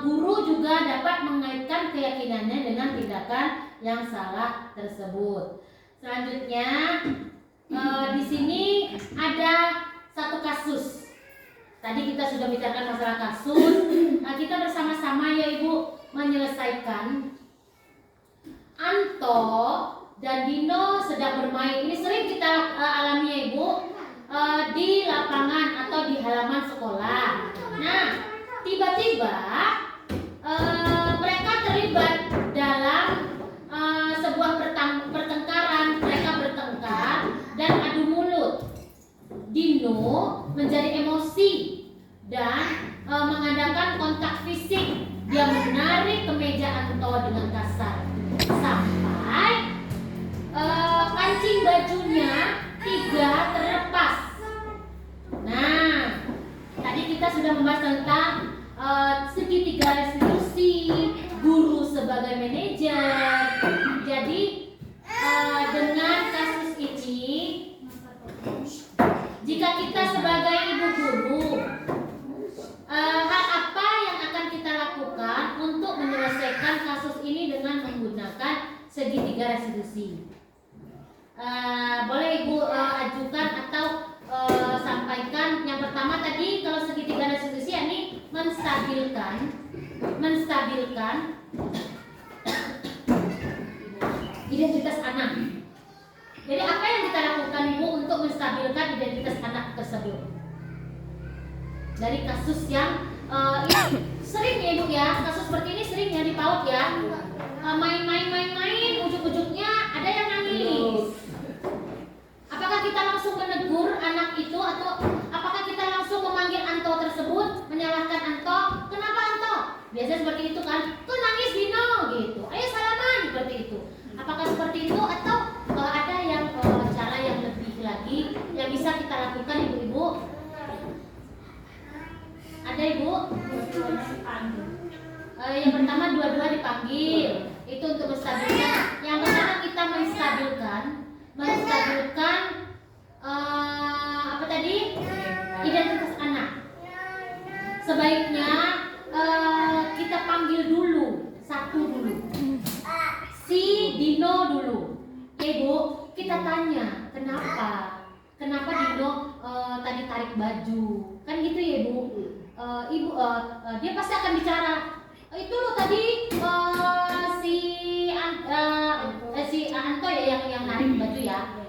guru juga dapat mengaitkan keyakinannya dengan tindakan yang salah tersebut. Selanjutnya di sini ada satu kasus. Tadi kita sudah bicarakan masalah kasus. Nah, kita bersama-sama ya Ibu menyelesaikan. Anto dan Dino sedang bermain. Ini sering kita alami ya Ibu di lapangan atau di halaman sekolah. Nah, tiba-tiba mereka terlibat dalam sebuah pertengkaran. Mereka bertengkar dan adu mulut. Dino menjadi emosi dan mengadakan kontak fisik. Dia menarik kemeja Anto dengan kasar sampai kancing bajunya 3 terlepas. Nah, tadi kita sudah membahas tentang segitiga restitusi, guru sebagai manajer. Jadi dengan kasus ini, jika kita sebagai ibu guru, hal apa yang akan kita lakukan untuk menyelesaikan kasus ini dengan menggunakan segitiga restitusi? Boleh Ibu ajukan atau sampaikan. Yang pertama tadi kalau segitiga restitusi yakni menstabilkan identitas anak. Jadi apa yang kita lakukan Ibu untuk menstabilkan identitas anak tersebut? Dari kasus yang ini sering ya Ibu ya, kasus seperti ini sering ya di PAUD ya. main, ujung-ujungnya ada yang nangis. Apakah kita langsung menegur anak itu atau apakah kita langsung memanggil Anto tersebut, menyalahkan Anto? Kenapa Anto? Biasanya seperti itu kan? Kok nangis Dino gitu. Ayo salaman seperti itu. Apakah seperti itu atau ada yang cara yang lebih lagi yang bisa kita lakukan ibu-ibu? Ada ibu? Yang pertama dua-dua dipanggil. Itu untuk menstabilkan. Yang pertama kita menstabilkan apa tadi? Identitas anak. Sebaiknya kita panggil dulu satu dulu. Si Dino dulu. Ya ibu, kita tanya kenapa Dino tadi tarik baju. Kan gitu ya ibu. Ibu dia pasti akan bicara. Itu loh tadi si Anto ya yang narik baju ya.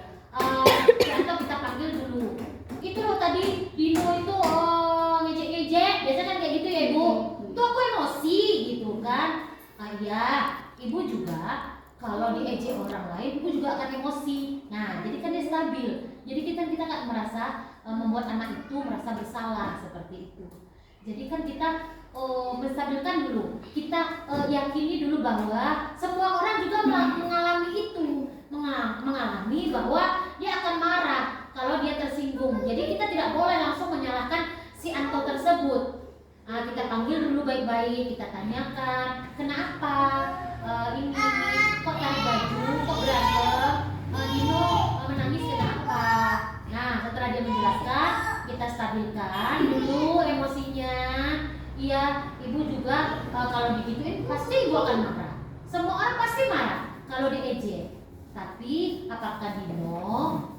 Si Anto kita panggil dulu. Itu loh tadi Dino itu ngejek-ngejek. Biasanya kan kayak gitu ya ibu. Itu aku emosi gitu kan. Iya, ibu juga kalau diejek orang lain, ibu juga akan emosi. Nah, jadi kan dia stabil. Jadi kita akan merasa membuat anak itu merasa bersalah seperti itu. Jadi kan kita menstabilkan dulu. Kita yakini dulu bahwa semua orang juga mengalami itu, mengalami bahwa dia akan marah kalau dia tersinggung. Jadi kita tidak boleh langsung menyalahkan si Anto tersebut. Kita panggil dulu baik-baik, kita tanyakan kenapa ini kok tarik baju, kok berantem, Dino menangis kenapa. Nah, setelah dia menjelaskan, kita stabilkan dulu emosinya. Iya, ibu juga kalau digituin pasti ibu akan marah. Semua orang pasti marah kalau diejek. Tapi apakah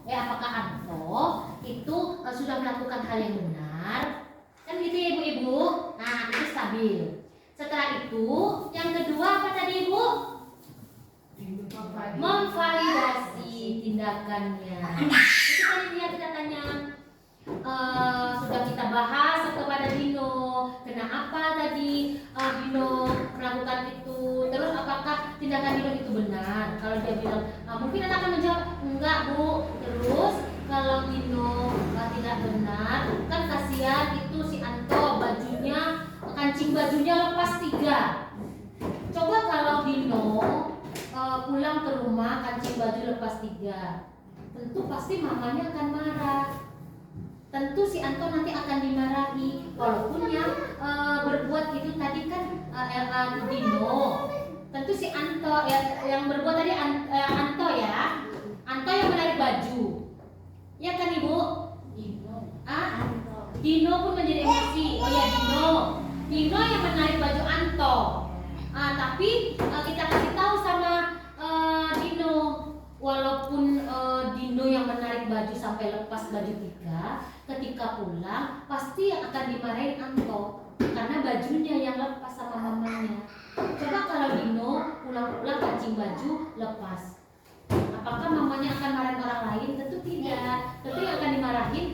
apakah Anto itu sudah melakukan hal yang benar? Kan gitu ya ibu-ibu. Nah, itu stabil. Setelah itu, yang kedua apa tadi ibu? Memvalidasi tindakannya. Itu tadi dia kita tanya. Sudah kita bahas kepada Dino, kenapa tadi Dino melakukan itu, terus apakah tindakan Dino itu benar? Kalau dia bilang mungkin anak akan menjawab enggak bu. Terus kalau Dino tidak benar, kan kasihan itu si Anto bajunya, kancing bajunya lepas 3. Coba kalau Dino pulang ke rumah kancing baju lepas 3, tentu pasti mamanya akan marah. Tentu si Anto nanti akan dimarahi. Walaupun yang berbuat gitu tadi kan Dino. Tentu si Anto yang berbuat tadi Anto ya. Anto yang menarik baju. Ya kan ibu? Dino pun menjadi emosi. Oh ya Dino yang menarik baju Anto. Tapi kita kasih tahu sama Dino, walaupun Dino yang menarik baju sampai lepas baju 3, ketika pulang pasti akan dimarahin Anto karena bajunya yang lepas sama mamanya. Coba kalau Dino pulang kancing baju lepas, apakah mamanya akan marahin orang lain? Tentu tidak. Tentu yang akan dimarahin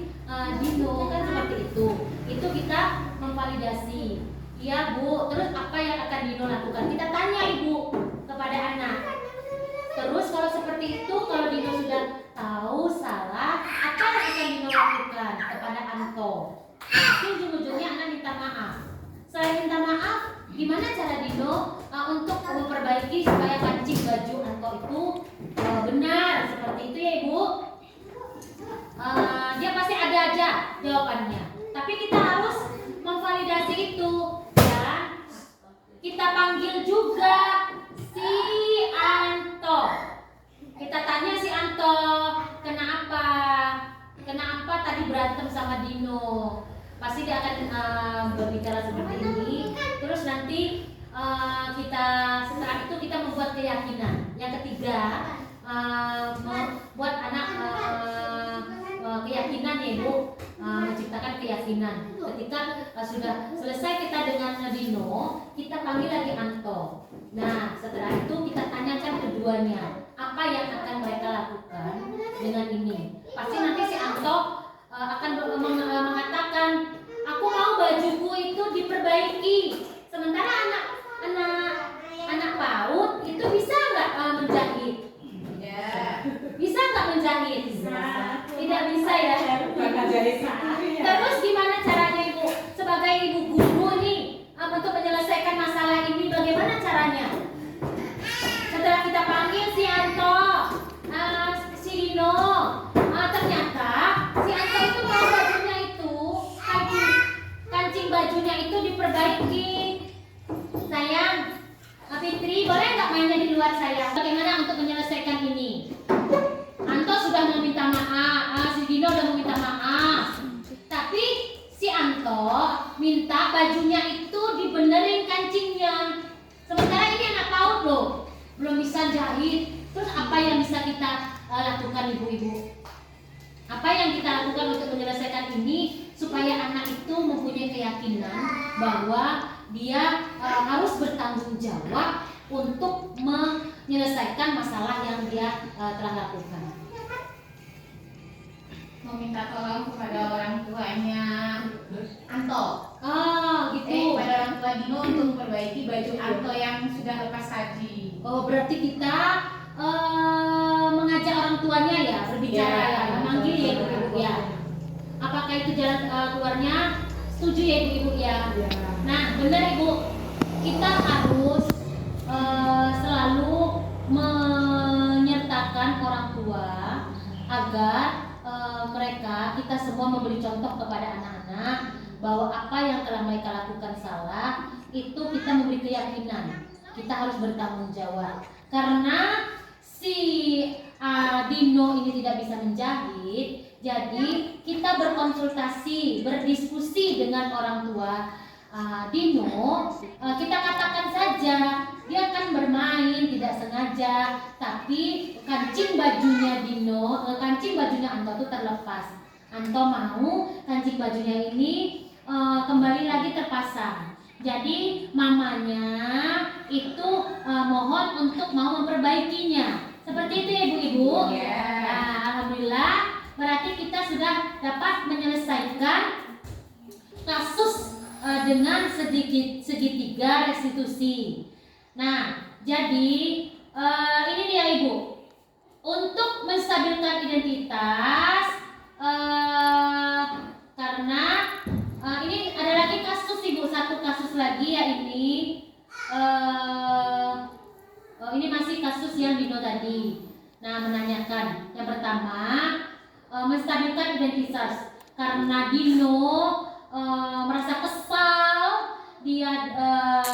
Dino, kan seperti itu. Itu kita memvalidasi. Iya bu, terus apa yang akan Dino lakukan? Kita tanya ibu kepada anak. Terus kalau seperti itu, kalau Dino sudah tahu salah, apa yang akan Dino lakukan kepada Anto? Mungkin ujung-ujungnya anak minta maaf. Selain minta maaf, gimana cara Dino untuk memperbaiki supaya kancing baju Anto itu benar seperti itu ya ibu? Dia pasti ada aja jawabannya. Tapi kita harus memvalidasi itu ya. Kita panggil juga si Anto. Kita tanya si Anto, kenapa tadi berantem sama Dino? Pasti dia akan berbicara seperti ini. Terus nanti setelah itu kita membuat keyakinan. Yang ketiga, membuat anak keyakinan ya ibu, menciptakan keyakinan. Ketika sudah selesai kita dengan Dino, kita panggil lagi Anto. Nah, setelah itu kita tanyakan keduanya, apa yang akan mereka lakukan dengan ini. Pasti nanti si Anto akan mengatakan, aku mau bajuku itu diperbaiki. Sementara anak PAUD itu bisa. Terus gimana caranya Ibu sebagai ibu guru nih untuk menyelesaikan masalah ini, bagaimana caranya? Setelah kita panggil si Anto, si Dino, ternyata si Anto itu mau bajunya itu, kancing bajunya itu diperbaiki. Sayang, Fitri, boleh nggak mainnya di luar sayang? Bagaimana untuk menyelesaikan ini? Anto sudah meminta maaf, si Dino sudah meminta maaf, tapi si Anto minta bajunya itu dibenerin kancingnya. Sementara ini anak PAUD loh, belum bisa jahit. Terus apa yang bisa kita lakukan ibu-ibu? Apa yang kita lakukan untuk menyelesaikan ini supaya anak itu mempunyai keyakinan bahwa dia harus bertanggung jawab untuk menyelesaikan masalah yang dia telah lakukan. Meminta tolong kepada orang tuanya Anto. Oh, gitu. Kepada orang tua Dino untuk memperbaiki baju Anto yang sudah lepas tadi. Oh, berarti kita mengajak orang tuanya ya berbicara ya, memanggil ya ibu-ibu ya. Apakah itu jalan keluarnya? Setuju ya ibu-ibu ya. Nah, benar Ibu, kita harus selalu menyertakan orang tua agar mereka, kita semua memberi contoh kepada anak-anak bahwa apa yang telah mereka lakukan salah, itu kita memberi keyakinan kita harus bertanggung jawab. Karena si Dino ini tidak bisa menjahit, jadi kita berkonsultasi, berdiskusi dengan orang tua Dino. Kita katakan saja dia akan bermain tidak sengaja, tapi kancing bajunya Dino, kancing bajunya Anto itu terlepas. Anto mau kancing bajunya ini kembali lagi terpasang. Jadi mamanya itu mohon untuk mau memperbaikinya. Seperti itu ya ibu-ibu. Nah, alhamdulillah berarti kita sudah dapat menyelesaikan kasus dengan segitiga restitusi. Nah, jadi ini dia ibu, untuk menstabilkan identitas, karena ini ada lagi kasus ibu, satu kasus lagi ya ini. Ini masih kasus yang Dino tadi. Nah, menanyakan yang pertama, menstabilkan identitas karena Dino merasa kesal dia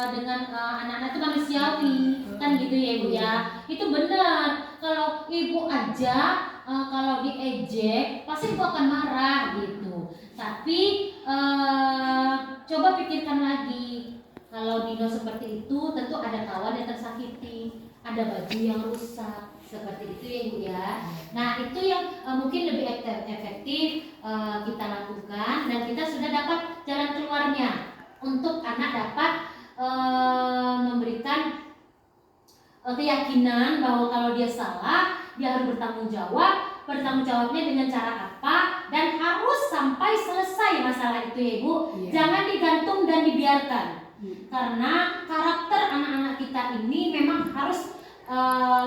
dengan anak-anak itu manusiawi, kan gitu ya ibu ya. Itu benar. Kalau ibu aja kalau diejek pasti ibu akan marah gitu. Tapi coba pikirkan lagi, kalau Dino seperti itu tentu ada kawan yang tersakiti, ada baju yang rusak, seperti itu ya ibu ya. Nah itu yang mungkin lebih efektif kita lakukan, dan kita sudah dapat jalan keluarnya untuk anak dapat memberikan keyakinan bahwa kalau dia salah dia harus bertanggung jawab. Bertanggung jawabnya dengan cara apa, dan harus sampai selesai masalah itu ya ibu. Jangan digantung dan dibiarkan, karena karakter anak-anak kita ini memang harus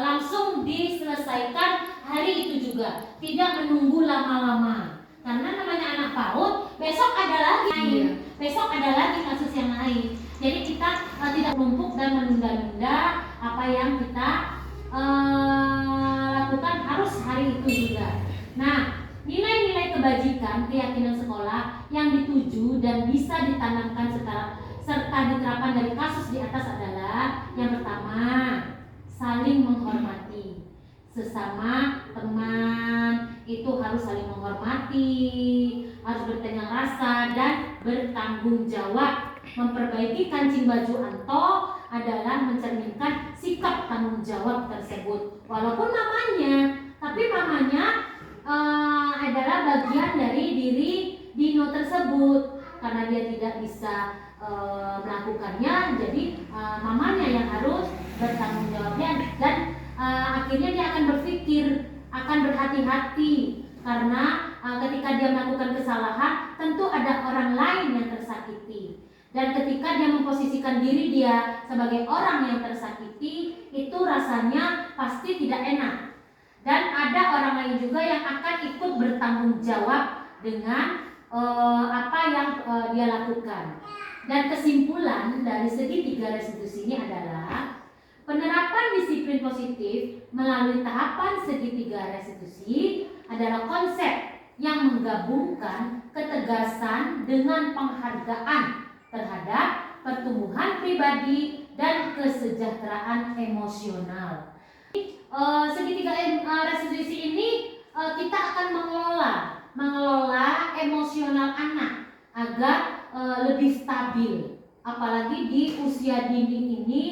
langsung diselesaikan hari itu juga, tidak menunggu lama-lama. Karena namanya anak PAUD, besok ada lagi lain, besok ada lagi kasus yang lain. Jadi kita tidak menumpuk dan menunda-nunda apa yang kita lakukan harus hari itu juga. Nah, nilai-nilai kebajikan keyakinan sekolah yang dituju dan bisa ditanamkan serta diterapkan dari kasus di atas adalah yang pertama, saling menghormati. Sesama teman itu harus saling menghormati, harus bertenggang rasa dan bertanggung jawab. Memperbaiki kancing baju Anto adalah mencerminkan sikap tanggung jawab tersebut. Walaupun mamanya, tapi mamanya adalah bagian dari diri Dino tersebut. Karena dia tidak bisa melakukannya, jadi mamanya yang harus bertanggung jawabnya, dan akhirnya dia akan berpikir, akan berhati-hati, karena ketika dia melakukan kesalahan tentu ada orang lain yang tersakiti, dan ketika dia memposisikan diri dia sebagai orang yang tersakiti, itu rasanya pasti tidak enak, dan ada orang lain juga yang akan ikut bertanggung jawab dengan apa yang dia lakukan. Dan kesimpulan dari segitiga restitusi ini adalah penerapan disiplin positif melalui tahapan segitiga restitusi adalah konsep yang menggabungkan ketegasan dengan penghargaan terhadap pertumbuhan pribadi dan kesejahteraan emosional. Segitiga restitusi ini kita akan mengelola emosional anak agar lebih stabil. Apalagi di usia dini ini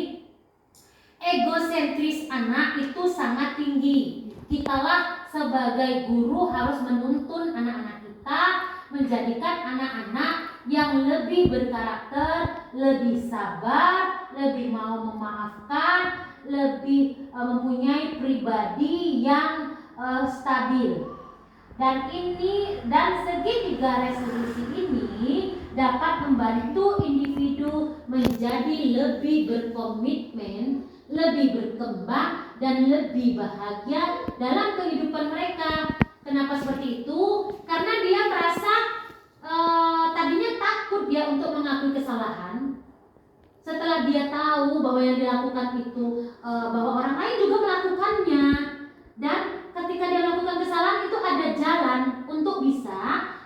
egosentris anak itu sangat tinggi. Kitalah sebagai guru harus menuntun anak-anak kita menjadikan anak-anak yang lebih berkarakter, lebih sabar, lebih mau memaafkan, lebih mempunyai pribadi yang stabil. Dan segitiga restitusi ini dapat membantu individu menjadi lebih berkomitmen, lebih berkembang, dan lebih bahagia dalam kehidupan mereka. Kenapa seperti itu? Karena dia merasa tadinya takut dia untuk mengakui kesalahan. Setelah dia tahu bahwa yang dilakukan itu bahwa orang lain juga melakukannya, dan ketika dia melakukan kesalahan itu ada jalan untuk bisa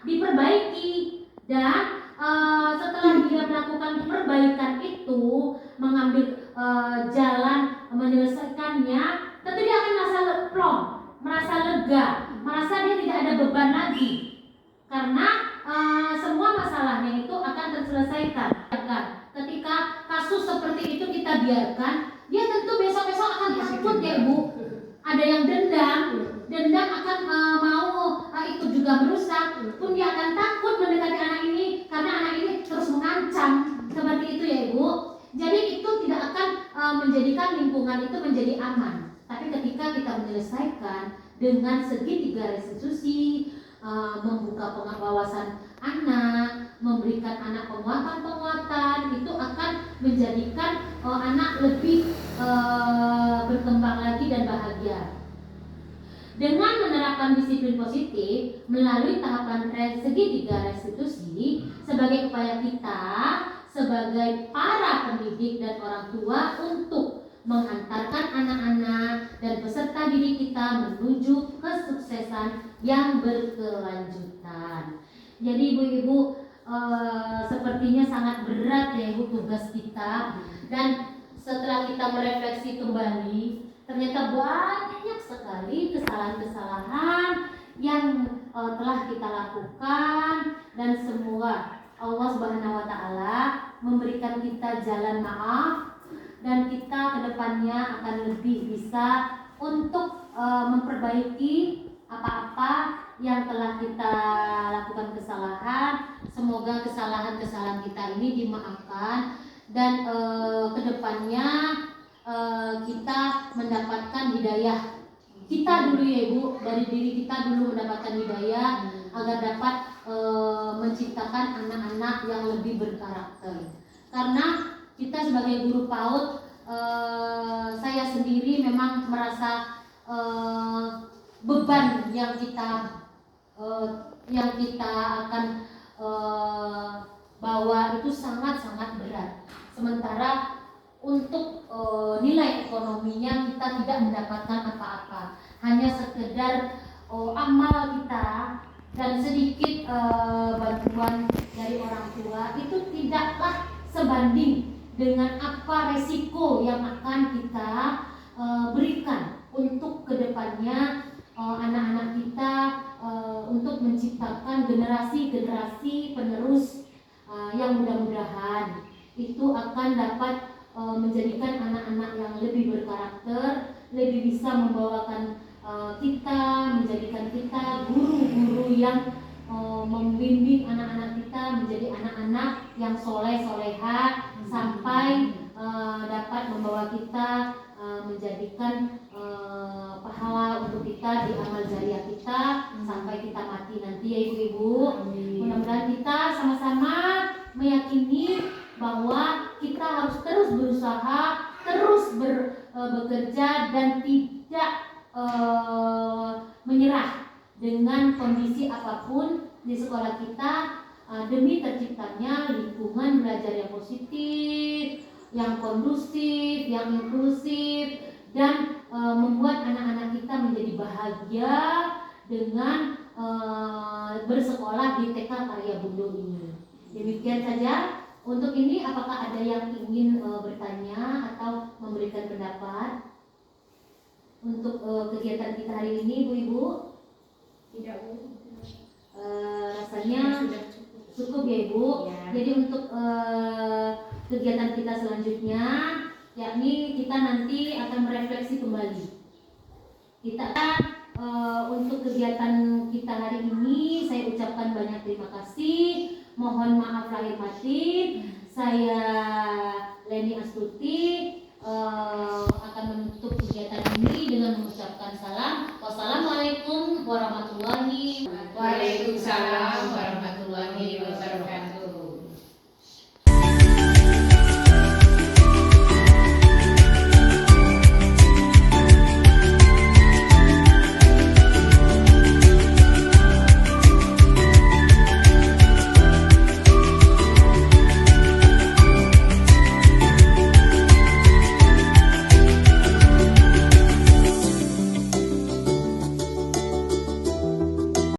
diperbaiki. Dan setelah dia melakukan perbaikan itu, mengambil jalan menyelesaikannya, tentu dia akan merasa plong, merasa lega, merasa dia tidak ada beban lagi, karena semua masalahnya itu akan terselesaikan. Ketika kasus seperti itu kita biarkan, dia tentu besok-besok akan takut ya Bu. Ada yang dendam akan mau ikut juga merusak, pun dia akan takut mendekati anak ini karena anak ini terus mengancam. Seperti itu ya Ibu. Jadi itu tidak akan menjadikan lingkungan itu menjadi aman. Tapi ketika kita menyelesaikan dengan segitiga restitusi, membuka wawasan anak, memberikan anak penguatan-penguatan, itu akan menjadikan anak lebih berkembang lagi dan bahagia. Dengan menerapkan disiplin positif melalui tahapan segitiga restitusi sebagai upaya kita sebagai para pendidik dan orang tua untuk menghantarkan anak-anak dan peserta didik kita menuju kesuksesan yang berkelanjutan. Jadi ibu-ibu, sepertinya sangat berat ya Ibu tugas kita, dan setelah kita merefleksi kembali, ternyata banyak sekali kesalahan-kesalahan yang telah kita lakukan, dan semoga Allah Subhanahu wa Ta'ala memberikan kita jalan maaf, dan kita kedepannya akan lebih bisa untuk memperbaiki apa-apa yang telah kita lakukan kesalahan. Semoga kesalahan-kesalahan kita ini dimaafkan, dan kedepannya kita mendapatkan hidayah kita dulu ya Ibu, dari diri kita dulu mendapatkan hidayah agar dapat menciptakan anak-anak yang lebih berkarakter. Karena kita sebagai guru PAUD, saya sendiri memang merasa beban yang kita akan bawa itu sangat-sangat berat. Sementara untuk nilai ekonominya kita tidak mendapatkan apa-apa, hanya sekedar amal kita dan sedikit bantuan dari orang tua, itu tidaklah sebanding dengan apa resiko yang akan kita berikan untuk kedepannya anak-anak kita, untuk menciptakan generasi-generasi penerus yang mudah-mudahan itu akan dapat menjadikan anak-anak yang lebih berkarakter, lebih bisa membawakan kita, menjadikan kita guru-guru yang membimbing anak-anak kita menjadi anak-anak yang soleh-soleha, sampai dapat membawa kita menjadikan pahala untuk kita di amal jariah kita sampai kita mati nanti ya ibu-ibu. Mudah-mudahan kita sama-sama meyakini bahwa kita harus terus berusaha, terus bekerja, dan tidak menyerah dengan kondisi apapun di sekolah kita, demi terciptanya lingkungan belajar yang positif, yang kondusif, yang inklusif, dan membuat anak-anak kita menjadi bahagia dengan bersekolah di TK Karya Bundo ini. Demikian saja. Untuk ini, apakah ada yang ingin bertanya atau memberikan pendapat untuk kegiatan kita hari ini, Bu-Ibu? Tidak, Bu. Rasanya Sudah cukup ya, Ibu. Ya. Jadi untuk kegiatan kita selanjutnya, yakni kita nanti akan merefleksi kembali. Kita untuk kegiatan kita hari ini, saya ucapkan banyak terima kasih. Mohon maaf lahir batin. Saya Leni Astuti akan menutup kegiatan ini dengan mengucapkan salam. Wassalamualaikum warahmatullahi wabarakatuh. Waalaikumsalam warahmatullahi